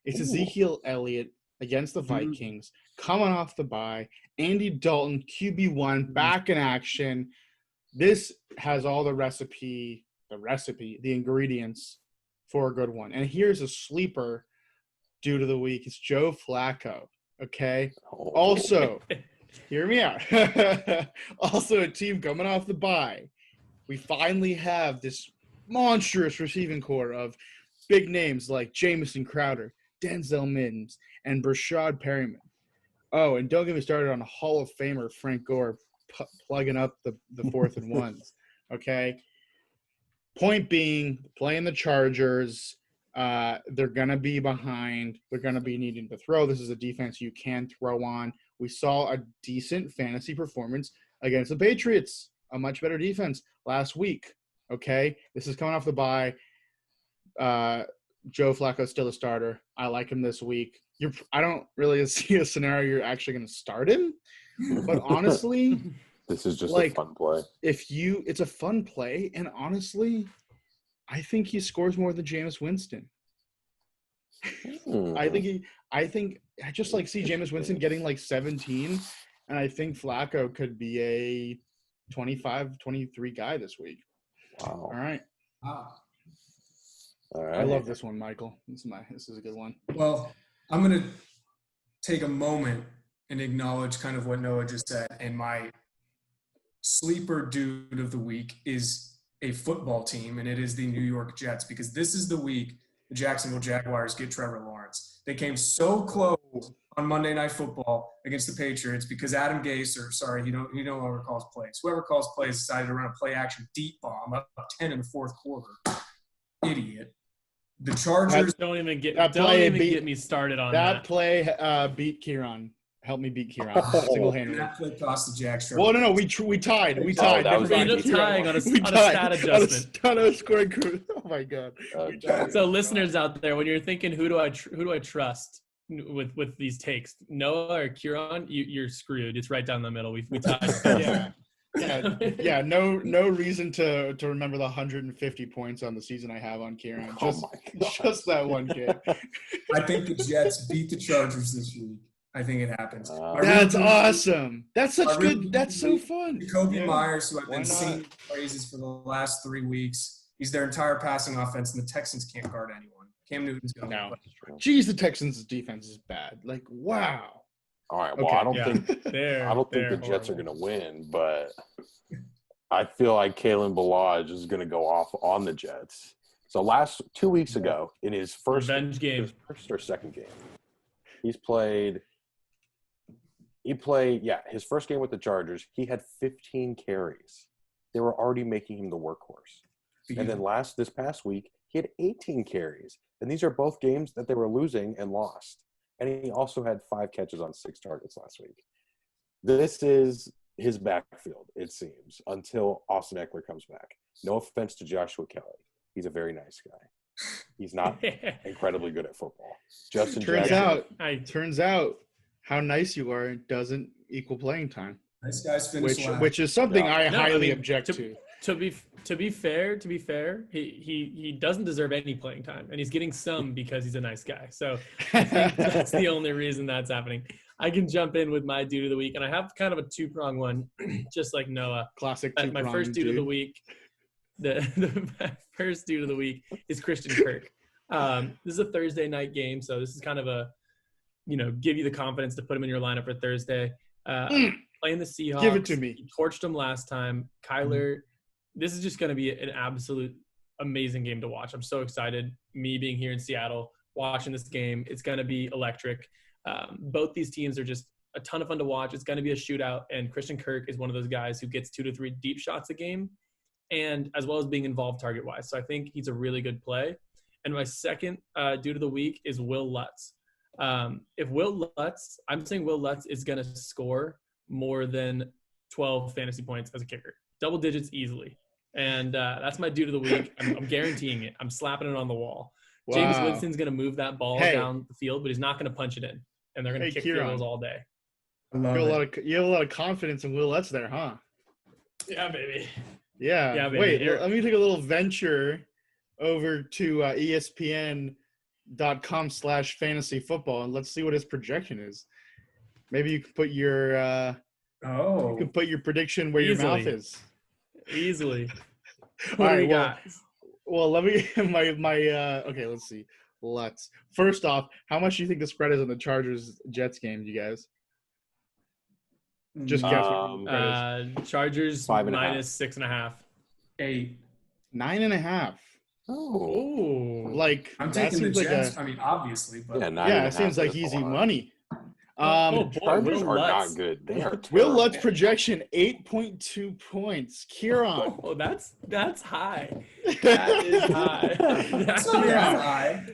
It's Ezekiel Elliott against the Vikings, coming off the bye. Andy Dalton, QB1, back in action. This has all the ingredients for a good one. And here's a sleeper Dude of the Week. It's Joe Flacco. Okay. Also, hear me out. Also, a team coming off the bye. We finally have this monstrous receiving core of big names like Jamison Crowder, Denzel Mims, and Brashad Perryman. Oh, and don't get me started on Hall of Famer Frank Gore plugging up the 4th and 1s. Okay. Point being, playing the Chargers. They're going to be behind. They're going to be needing to throw. This is a defense you can throw on. We saw a decent fantasy performance against the Patriots, a much better defense last week. Okay, this is coming off the bye. Joe Flacco's still a starter. I like him this week. I don't really see a scenario you're actually going to start him, but honestly, this is just like, a fun play. It's a fun play, and honestly, I think he scores more than Jameis Winston. I just like see Jameis Winston getting like 17, and I think Flacco could be a 25, 23 guy this week. Wow. All right. Wow. All right. I love this one, Michael. This is a good one. Well, I'm going to take a moment and acknowledge kind of what Noah just said. And my sleeper dude of the week is a football team, and it is the New York Jets, because this is the week the Jacksonville Jaguars get Trevor Lawrence. They came so close on Monday Night Football against the Patriots because Adam Gase, he no longer calls plays. Whoever calls plays decided to run a play-action deep bomb up 10 in the 4th quarter. Idiot. The Chargers don't even get me started on that. That play beat Kieran. Help me beat Kieran single-handedly. That play cost the Jacks. Well, no, we tied. We tied. that was We ended up tying on a stat adjustment. On a scoring crew. Oh my god. So listeners out there, when you're thinking who do I trust with these takes, Noah or Kieran, you're screwed. It's right down the middle. We tied. Yeah. No reason to remember the 150 points on the season I have on Kieran. Just that one game. I think the Jets beat the Chargers this week. I think it happens. That's awesome. That's such good. That's so fun. Jacoby Myers, who I've been singing praises for the last 3 weeks, he's their entire passing offense, and the Texans can't guard anyone. Cam Newton's going to play. Jeez, the Texans' defense is bad. Like, wow. All right. Well, Okay. I don't think They're the Jets are going to win, but I feel like Kalen Ballage is going to go off on the Jets. So 2 weeks ago, in his first Revenge game. his first or second game, he played his first game with the Chargers. He had 15 carries. They were already making him the workhorse. And then this past week, he had 18 carries. And these are both games that they were losing and lost. And he also had 5 catches on 6 targets last week. This is his backfield, it seems, until Austin Eckler comes back. No offense to Joshua Kelly. He's a very nice guy. He's not incredibly good at football. Justin Turns Jackson, out how nice you are doesn't equal playing time. Nice guys finish last. Which is something I No, highly I mean, object to. To be fair, he doesn't deserve any playing time, and he's getting some because he's a nice guy. So I think that's the only reason that's happening. I can jump in with my dude of the week, and I have kind of a 2-prong one, just like Noah. Classic. My first dude of the week, my first dude of the week is Christian Kirk. This is a Thursday night game, so this is kind of a, give you the confidence to put him in your lineup for Thursday. Playing the Seahawks. Give it to me. He torched him last time. Kyler, this is just going to be an absolute amazing game to watch. I'm so excited. Me being here in Seattle, watching this game, it's going to be electric. Both these teams are just a ton of fun to watch. It's going to be a shootout, and Christian Kirk is one of those guys who gets 2 to 3 deep shots a game, and as well as being involved target-wise. So I think he's a really good play. And my second dude of the week is Will Lutz. I'm saying Will Lutz is going to score more than 12 fantasy points as a kicker. Double digits easily. And that's my dude of the week. I'm guaranteeing it. I'm slapping it on the wall. Wow. James Winston's going to move that ball down the field, but he's not going to punch it in. And they're going to kick field goals all day. You have a lot of confidence in Will Lutz there, huh? Yeah, baby. Yeah. baby. Wait, let me take a little venture over to ESPN.com/fantasy football, and let's see what his projection is. Maybe you can put your prediction where your mouth is. Easily. All right, well, let me okay, let's see. First off, how much do you think the spread is on the Chargers-Jets game, you guys? Just guess what the spread is. Chargers minus 6.5. 8. 9.5. Oh. Like, I'm that taking the seems Jets. like obviously, but it seems like easy money. Chargers Will are Lutz. not good. They are Will Lutz terrible. projection 8.2 points. Kieran. Oh, that's high. That is high. it's not that high.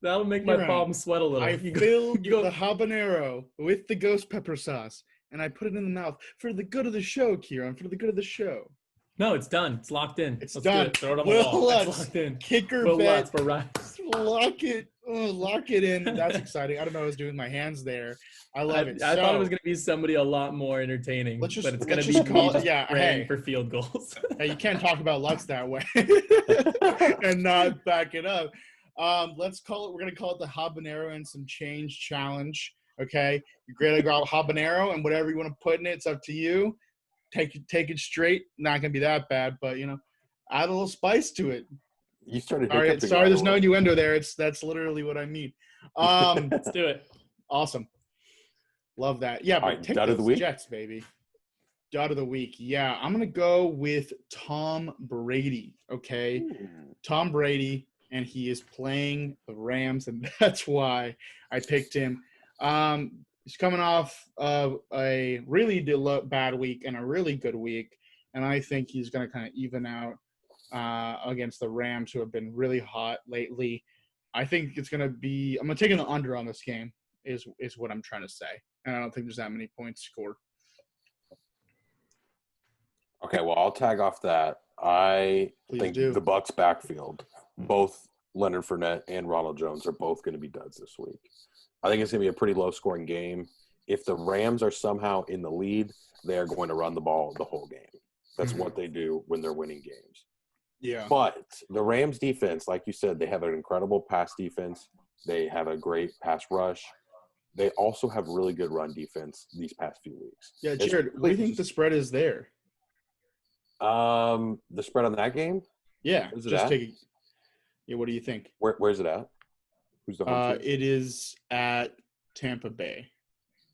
That'll make my palms sweat a little. I filled the habanero with the ghost pepper sauce, and I put it in the mouth for the good of the show, Kieran. For the good of the show. No, it's done. It's locked in. It's Let's done. Do it. Throw it on the Will wall. Lutz, it's locked in. Kicker Will bet. Lutz for Ryan. Lock it. Lock it in. That's exciting. I don't know what I was doing with my hands there. I love it. I thought it was going to be somebody a lot more entertaining, but it's going to be call me just praying hey, for field goals. hey, you can't talk about Lutz that way and not back it up. Let's call it. We're going to call it the habanero and some change challenge. Okay, you're going to go habanero and whatever you want to put in it. It's up to you. Take it straight. Not going to be that bad, but add a little spice to it. You started. Sorry, there's no innuendo there. That's literally what I mean. Let's do it. Awesome. Love that. Yeah, but take dud of the week? Jets, baby. Dud of the week. Yeah, I'm going to go with Tom Brady, okay? Tom Brady, and he is playing the Rams, and that's why I picked him. He's coming off of a really bad week and a really good week, and I think he's going to kind of even out against the Rams, who have been really hot lately. I think it's going to be – I'm going to take an under on this game is what I'm trying to say. And I don't think there's that many points scored. Okay, well, I'll tag off that. I think the Bucs backfield, both Leonard Fournette and Ronald Jones, are both going to be duds this week. I think it's going to be a pretty low-scoring game. If the Rams are somehow in the lead, they are going to run the ball the whole game. That's what they do when they're winning games. Yeah. But the Rams defense, like you said, they have an incredible pass defense. They have a great pass rush. They also have really good run defense these past few weeks. Yeah, Jared, what do you think the spread is there? The spread on that game? Yeah. Where's it at? Yeah, what do you think? Where's it at? Who's the home team? It is at Tampa Bay.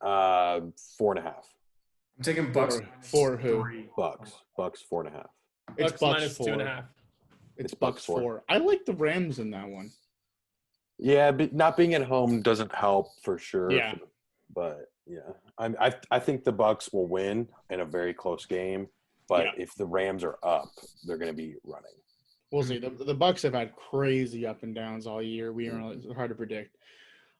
4.5. I'm taking Bucks For who? 3. Bucks 4.5. It's Bucks Bucks minus 4. 2.5. It's Bucks Bucks 4. 4. I like the Rams in that one. Yeah, but not being at home doesn't help for sure. Yeah. But yeah, I think the Bucks will win in a very close game. But Yeah. if the Rams are up, they're going to be running. We'll see. The Bucks have had crazy up and downs all year. It's hard to predict.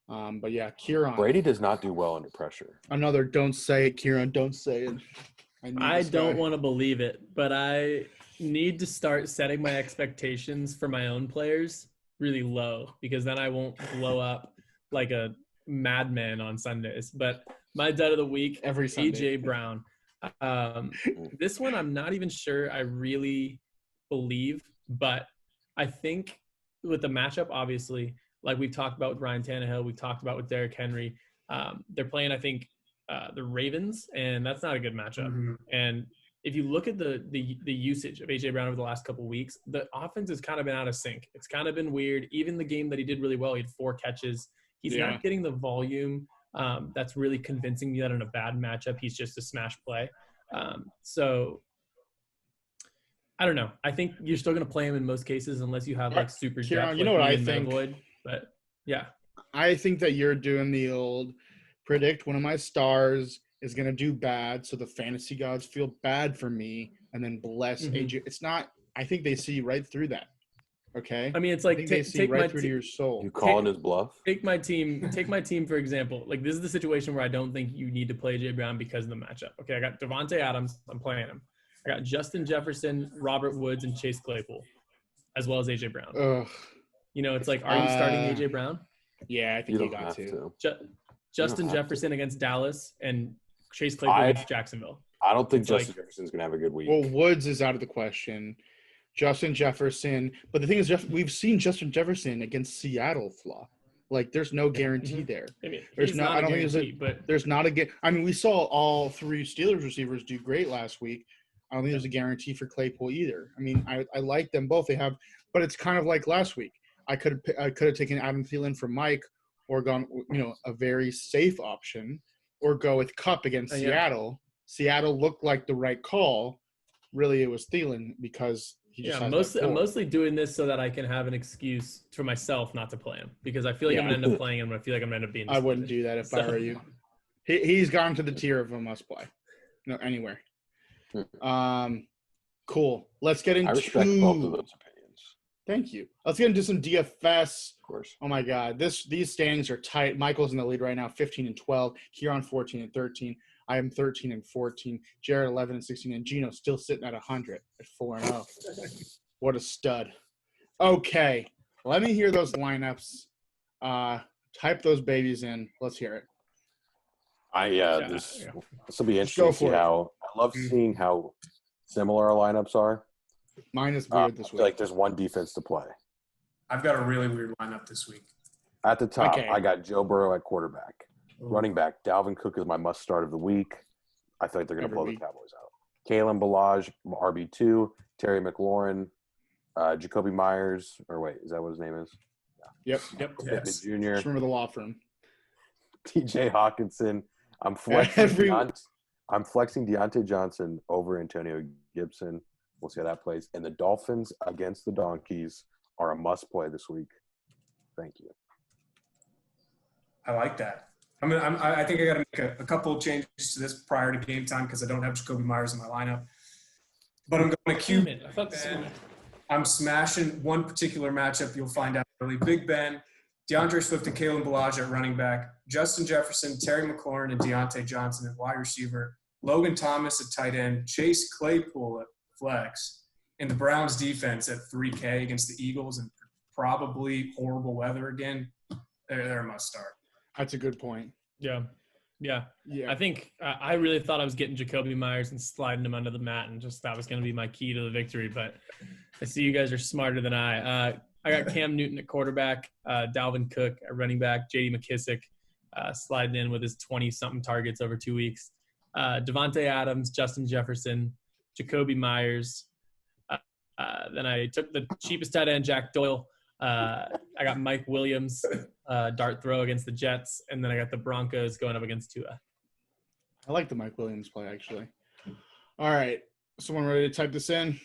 But yeah, Kieran. Brady does not do well under pressure. Another don't say it, Kieran. Don't say it. I don't want to believe it, but I need to start setting my expectations for my own players really low because then I won't blow up like a madman on Sundays. But my dud of the week, every Sunday. AJ Brown. This one I'm not even sure I really believe, but I think with the matchup, obviously, like we've talked about with Ryan Tannehill, we've talked about with Derrick Henry, they're playing, I think, the Ravens, and that's not a good matchup. Mm-hmm. And if you look at the usage of AJ Brown over the last couple of weeks, the offense has kind of been out of sync. It's kind of been weird. Even the game that he did really well, he had 4 catches. He's not getting the volume that's really convincing me that in a bad matchup, he's just a smash play. So I don't know. I think you're still going to play him in most cases unless you have like super Kieran, depth. you know what I think? But yeah, I think that you're doing the old predict one of my stars is going to do bad, so the fantasy gods feel bad for me, and then bless AJ. It's not. I think they see right through that. Okay. I mean, it's like they see right through to your soul. You calling his bluff? Take my team for example. Like this is the situation where I don't think you need to play AJ Brown because of the matchup. Okay, I got Devontae Adams. I'm playing him. I got Justin Jefferson, Robert Woods, and Chase Claypool, as well as AJ Brown. Ugh. You know, it's like, are you starting AJ Brown? Yeah, I think you got to. Justin Jefferson against Dallas and Chase Claypool against Jacksonville. I don't think Justin Jefferson's going to have a good week. Well, Woods is out of the question. Justin Jefferson. But the thing is, we've seen Justin Jefferson against Seattle flaw. Like, there's no guarantee there. I mean, there's no. I don't think there's not a. I mean, we saw all 3 Steelers receivers do great last week. I don't think there's a guarantee for Claypool either. I mean, I like them both. They have, but it's kind of like last week. I could have taken Adam Thielen for Mike, or gone, a very safe option, or go with Kupp against Seattle. Seattle looked like the right call. Really, it was Thielen because he just I'm mostly doing this so that I can have an excuse for myself not to play him because I feel like I'm going to end up playing him. I feel like I'm going to end up being. I wouldn't do that if I were you. He's gone to the tier of a must play. No, anywhere. Cool. Let's get into. I respect both of those opinions. Thank you. Let's get into some DFS. Of course. Oh my God, these standings are tight. Michael's in the lead right now, 15-12. Kieran 14-13. I am 13-14. Jared 11-16, and Gino still sitting at 100 at 4-0. What a stud. Okay, let me hear those lineups. Type those babies in. Let's hear it. This will be interesting to see how. I love seeing how similar our lineups are. Mine is weird this week. Like there's one defense to play. I've got a really weird lineup this week. At the top, I got Joe Burrow at quarterback. Running back, Dalvin Cook is my must start of the week. I feel like they're going to blow the Cowboys out. Kalen Ballage, RB2, Terry McLaurin, Jacoby Myers, or wait, is that what his name is? Yep. Yes. Jr. Just remember the law firm. TJ Hawkinson. I'm flexing Deontay Johnson over Antonio Gibson. We'll see how that plays. And the Dolphins against the Donkeys are a must play this week. Thank you. I like that. I think I got to make a couple of changes to this prior to game time because I don't have Jacoby Myers in my lineup. But I'm going to cube. I'm smashing one particular matchup. You'll find out early. Big Ben, DeAndre Swift, and Kalen Ballage at running back. Justin Jefferson, Terry McLaurin, and Deontay Johnson at wide receiver. Logan Thomas at tight end. Chase Claypool at flex. And the Browns defense at 3K against the Eagles and probably horrible weather again. They're a must start. That's a good point. Yeah. I think I really thought I was getting Jacoby Myers and sliding him under the mat, and just that was going to be my key to the victory. But I see you guys are smarter than I. I got Cam Newton at quarterback, Dalvin Cook at running back, J.D. McKissick sliding in with his 20-something targets over 2 weeks, Devontae Adams, Justin Jefferson, Jacoby Myers. Then I took the cheapest tight end, Jack Doyle. I got Mike Williams, dart throw against the Jets, and then I got the Broncos going up against Tua. I like the Mike Williams play, actually. All right. Someone ready to type this in?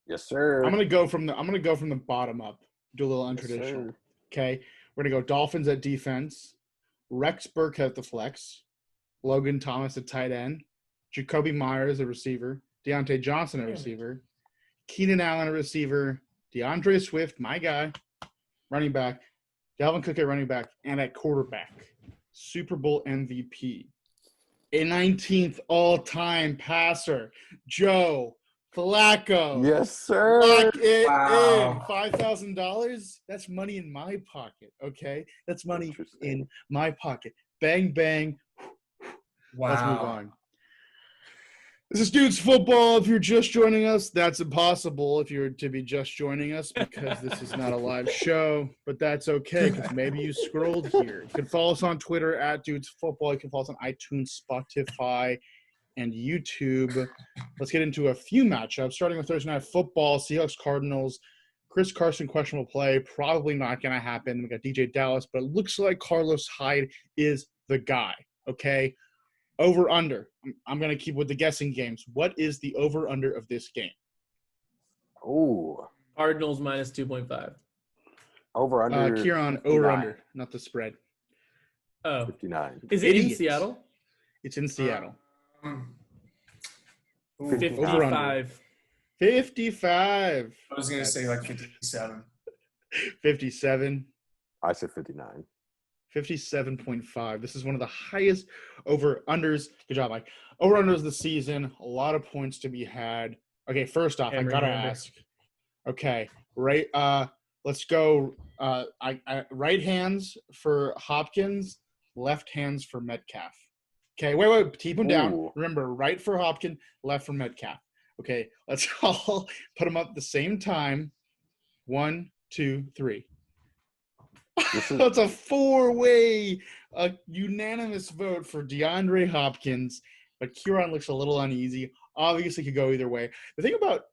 Yes, sir. I'm gonna go from the bottom up. Do a little Yes, untraditional. sir. Okay. We're gonna go Dolphins at defense, Rex Burkhead at the flex, Logan Thomas at tight end, Jacoby Myers a receiver, Deontay Johnson a receiver, Keenan Allen a receiver, DeAndre Swift, my guy, running back, Dalvin Cook at running back, and at quarterback, Super Bowl MVP, a 19th all-time passer, Joe Flacco. Yes, sir. Lock it Wow. in. $5,000. That's money in my pocket. Okay, that's money Interesting. in my pocket. Bang bang. Wow. Let's move on. This is Dudes Football. If you're just joining us, that's impossible if you're to be just joining us because this is not a live show, but that's okay because maybe you scrolled here. You can follow us on Twitter at Dudes Football. You can follow us on iTunes, Spotify, and YouTube. Let's get into a few matchups, starting with Thursday Night Football, Seahawks Cardinals. Chris Carson, questionable play, probably not going to happen. We got DJ Dallas, but it looks like Carlos Hyde is the guy, okay? Over under. I'm going to keep with the guessing games. What is the over under of this game? Ooh. Cardinals minus 2.5. Over under. Kieran, 59. over under, not the spread. Oh, 59. is it in Idiots. Seattle? It's in Seattle. Ooh, 55. 55. I was going to say like 57. 57. I said 59. 57.5. This is one of the highest over-unders. Good job, Mike. Over-unders of the season. A lot of points to be had. Okay, first off, I got to ask. Okay, right. Let's go. Right hands for Hopkins, left hands for Metcalf. Okay, wait. Keep them down. Ooh. Remember, right for Hopkins, left for Metcalf. Okay, let's all put them up at the same time. 1, 2, 3. That's a four-way, unanimous vote for DeAndre Hopkins, but Kieran looks a little uneasy. Obviously, could go either way. The thing about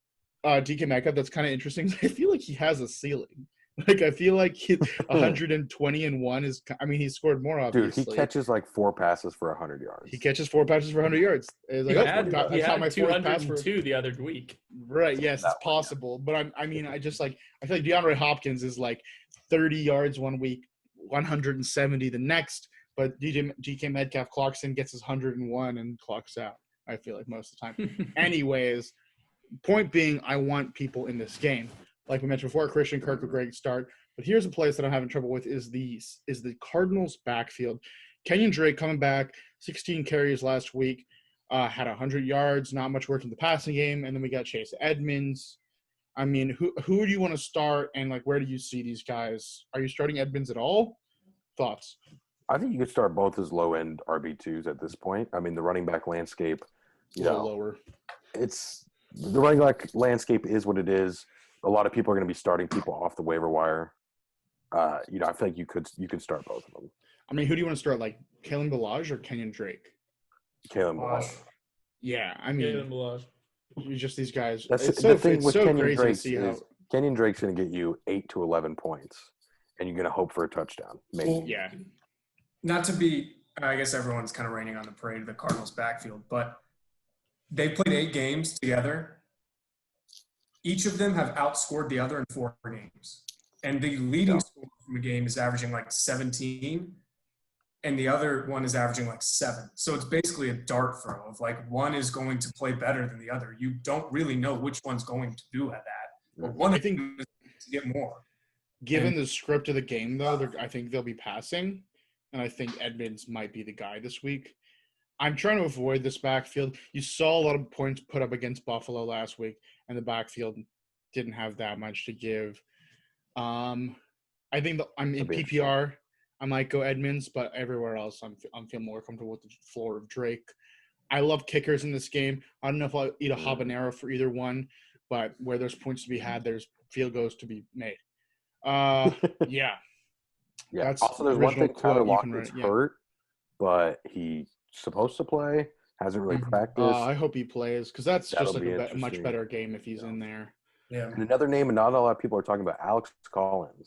DK Metcalf that's kind of interesting is I feel like he has a ceiling. Like, I feel like 120-1 is – I mean, he scored more, obviously. Dude, he catches like 4 passes for 100 yards. He catches 4 passes for 100 yards. It's like, He I caught my had fourth pass for 202 the other week. Right, yes, it's possible. But I feel like DeAndre Hopkins is like 30 yards one week, 170 the next, but DK Metcalf clocks in, gets his 101, and clocks out, I feel like, most of the time. Anyways, point being, I want people in this game. Like we mentioned before, Christian Kirk, a great start. But here's a place that I'm having trouble with is the Cardinals' backfield. Kenyon Drake coming back, 16 carries last week, had 100 yards, not much work in the passing game. And then we got Chase Edmonds. I mean, who do you want to start, and like where do you see these guys? Are you starting Edmonds at all? Thoughts? I think you could start both as low-end RB2s at this point. I mean, the running back landscape, A little lower. it's the running back landscape is what it is. A lot of people are going to be starting people off the waiver wire. I feel like you could start both of them. I mean, who do you want to start, like Kalen Ballage or Kenyon Drake? Kalen Balaj. Yeah, I mean, Kalen Balaj. just these guys. That's It's the thing with Kenyon crazy Drake to see is Kenyon Drake's going to get you 8 to 11 points, and you're going to hope for a touchdown. Maybe. Well, Yeah. Not to be, I guess everyone's kind of raining on the parade of the Cardinals backfield, but they played 8 games together. Each of them have outscored the other in 4 games. And the leading score from a game is averaging like 17, and the other one is averaging like 7. So it's basically a dart throw of like one is going to play better than the other. You don't really know which one's going to do at that. But one I of think them is to get more. given the script of the game, though, I think they'll be passing, and I think Edmonds might be the guy this week. I'm trying to avoid this backfield. You saw a lot of points put up against Buffalo last week, and the backfield didn't have that much to give. I think I'm in PPR. I might go Edmonds, but everywhere else, I'm feeling more comfortable with the floor of Drake. I love kickers in this game. I don't know if I'll eat a habanero for either one, but where there's points to be had, there's field goals to be made. Yeah. Yeah. That's Also, there's one original thing: Tyler quote you can Lockett's write, yeah. hurt, but he's supposed to play. Hasn't really practiced. I hope he plays because that's just That'll like be a much interesting. better game if he's in there. Yeah. And another name, and not a lot of people are talking about, Alex Collins.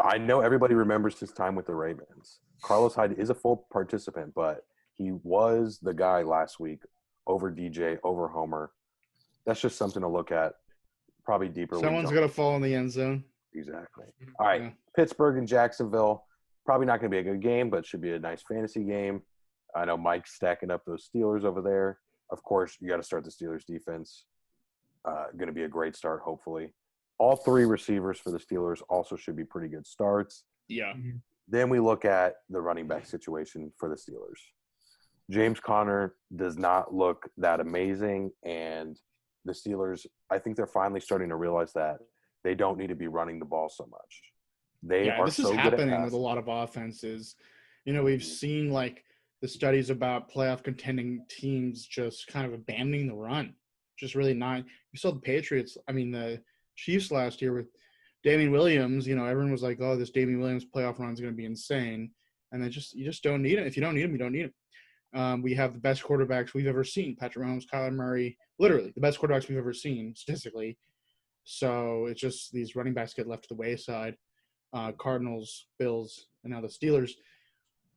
I know everybody remembers his time with the Ravens. Carlos Hyde is a full participant, but He was the guy last week over DJ, over Homer. That's just something to look at. Probably deeper. Someone's going to fall in the end zone. Exactly. All right. Yeah. Pittsburgh and Jacksonville. Probably not going to be a good game, but should be a nice fantasy game. I know Mike's stacking up those Steelers over there. Of course, you got to start the Steelers defense. Going to be a great start, hopefully. All 3 receivers for the Steelers also should be pretty good starts. Yeah. Then we look at the running back situation for the Steelers. James Conner does not look that amazing, and the Steelers, I think they're finally starting to realize that they don't need to be running the ball so much. This is happening with a lot of offenses. You know, we've seen like the studies about playoff contending teams just kind of abandoning the run. Just really not. You saw the Patriots, the Chiefs last year with Damian Williams. You know, everyone was like, oh, this Damian Williams playoff run is going to be insane. And you just don't need him. If you don't need him, you don't need him. We have the best quarterbacks we've ever seen. Patrick Mahomes, Kyler Murray, literally the best quarterbacks we've ever seen statistically. So it's just these running backs get left to the wayside. Cardinals, Bills, and now the Steelers.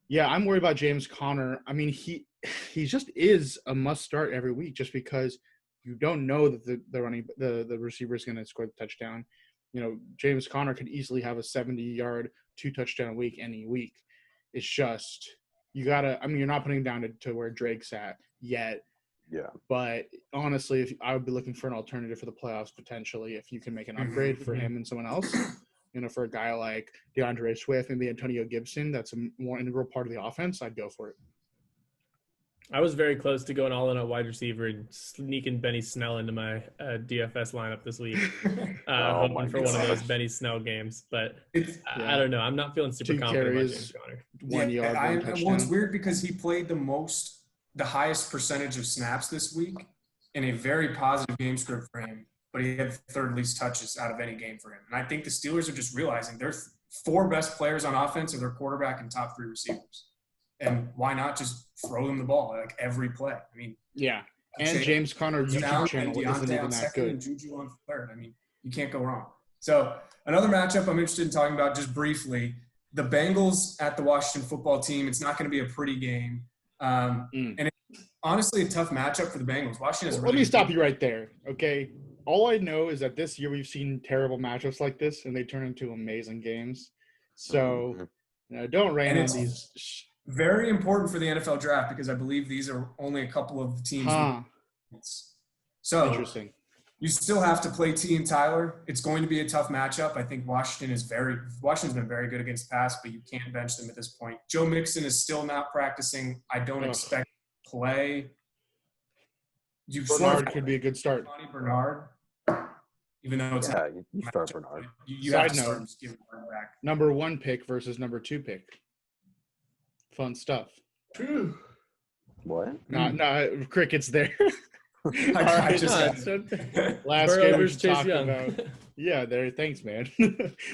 Yeah, I'm worried about James Conner. I mean, he just is a must start every week just because you don't know that the receiver is going to score the touchdown. You know, James Conner could easily have a 70-yard, 2-touchdown week any week. It's just you gotta. I mean, you're not putting him down to where Drake's at yet. Yeah. But honestly, I would be looking for an alternative for the playoffs potentially if you can make an upgrade for him and someone else. You know, for a guy like DeAndre Swift, maybe Antonio Gibson, that's a more integral part of the offense, I'd go for it. I was very close to going all in on wide receiver and sneaking Benny Snell into my DFS lineup this week, hoping for one of those Benny Snell games. But I don't know. I'm not feeling super confident about James Conner. 1 yard, 1 touchdown. Well, it's weird because he played the highest percentage of snaps this week in a very positive game script for him, but he had third least touches out of any game for him. And I think the Steelers are just realizing their 4 best players on offense are their quarterback and top 3 receivers. And why not just throw them the ball like every play? I mean, yeah. And James Conner YouTube channel isn't even that good. And Juju on third. I mean, you can't go wrong. So another matchup I'm interested in talking about just briefly, the Bengals at the Washington football team. It's not going to be a pretty game. And it's honestly a tough matchup for the Bengals. Washington is Let me stop you right there, okay? All I know is that this year we've seen terrible matchups like this, and they turn into amazing games. So don't rain on these. Very important for the NFL draft because I believe these are only a couple of teams. So interesting. You still have to play T and Tyler. It's going to be a tough matchup. I think Washington's been very good against the pass, but you can't bench them at this point. Joe Mixon is still not practicing. I don't expect to play. Bernard could be a good start. Bernard, even though it's you start Bernard. You have to start just giving Bernard back. Number 1 pick versus number 2 pick. Fun stuff. What? No, crickets there. I just last game we should talk about. Yeah, there. Thanks, man.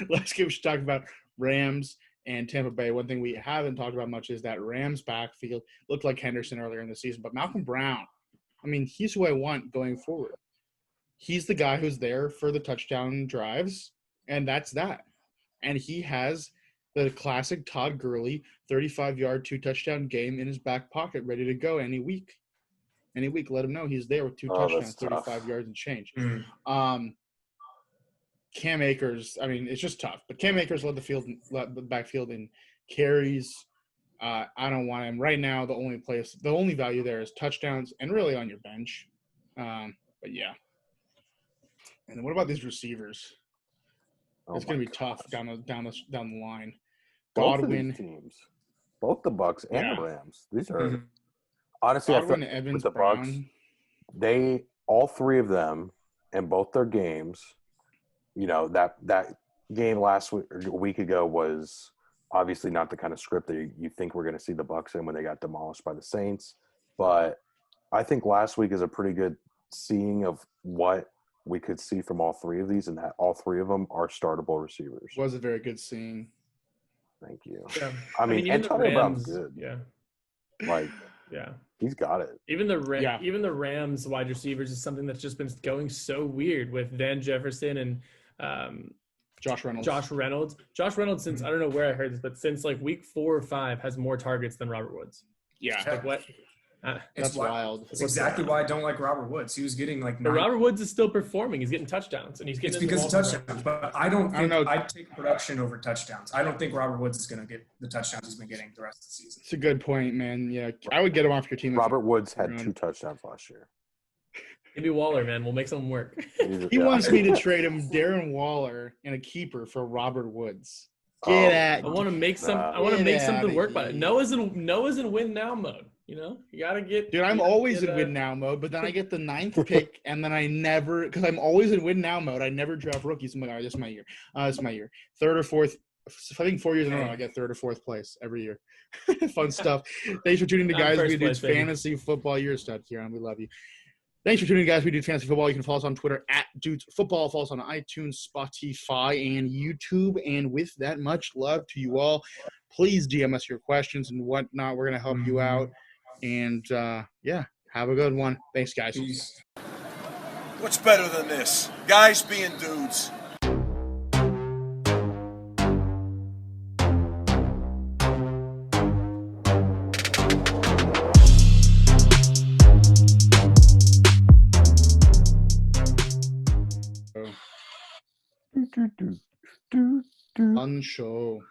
Last game we should talk about Rams and Tampa Bay. One thing we haven't talked about much is that Rams backfield looked like Henderson earlier in the season, but Malcolm Brown. I mean, he's who I want going forward. He's the guy who's there for the touchdown drives, and that's that. And he has the classic Todd Gurley 35-yard, 2-touchdown game in his back pocket, ready to go any week. Any week, let him know he's there with 2 touchdowns, 35 yards and change. Cam Akers, I mean, it's just tough. But Cam Akers led the backfield in carries. I don't want him right now. The only value there is touchdowns and really on your bench. But yeah. And then what about these receivers? It's going to be tough down the line. Godwin, both teams, both the Bucks and the Rams. These are honestly, Godwin, I feel Evans, with the Brown. Bucks, all 3 of them in both their games. You know, that game last week or a week ago was obviously not the kind of script that you think we're going to see the Bucks in when they got demolished by the Saints. But I think last week is a pretty good seeing of what we could see from all 3 of these, and that all 3 of them are startable receivers. Was a very good scene. Thank you. Yeah. I mean Antonio Brown's good. Yeah. He's got it. Even the Rams wide receivers is something that's just been going so weird with Van Jefferson and Josh Reynolds. Josh Reynolds, since I don't know where I heard this, but since like week 4 or 5 has more targets than Robert Woods. Yeah, Like what? that's wild. It's exactly why I don't like Robert Woods. He was getting like But Robert Woods is still performing. He's getting touchdowns, and he's getting. It's because of touchdowns, touchdowns. but I don't think know. I'd take production over touchdowns. I don't think Robert Woods is going to get the touchdowns he's been getting the rest of the season. It's a good point, man. Yeah, I would get him off your team. Robert Woods had 2 touchdowns last year. Maybe Waller, man. We'll make something work. He wants me to trade him Darren Waller and a keeper for Robert Woods. Get at. I want to make some. I want to make something work by it. Noah's in win now mode. You know, you gotta get. Dude, I'm always in win now mode, but then I get the 9th pick, and then I never, because I'm always in win now mode. I never draft rookies. I'm like, all right, this is my year. This is my year. 3rd or 4th. I think 4 years in a row, I get 3rd or 4th place every year. Fun stuff. Thanks for tuning in to Guys We Do Fantasy Football. You're a stud, Kieran. We love you. Thanks for tuning in, Guys We Do Fantasy Football. You can follow us on Twitter at Dudes Football. Follow us on iTunes, Spotify, and YouTube. And with that, much love to you all. Please DM us your questions and whatnot. We're going to help you out. And, yeah, have a good one. Thanks, guys. Peace. What's better than this? Guys being dudes. Fun show.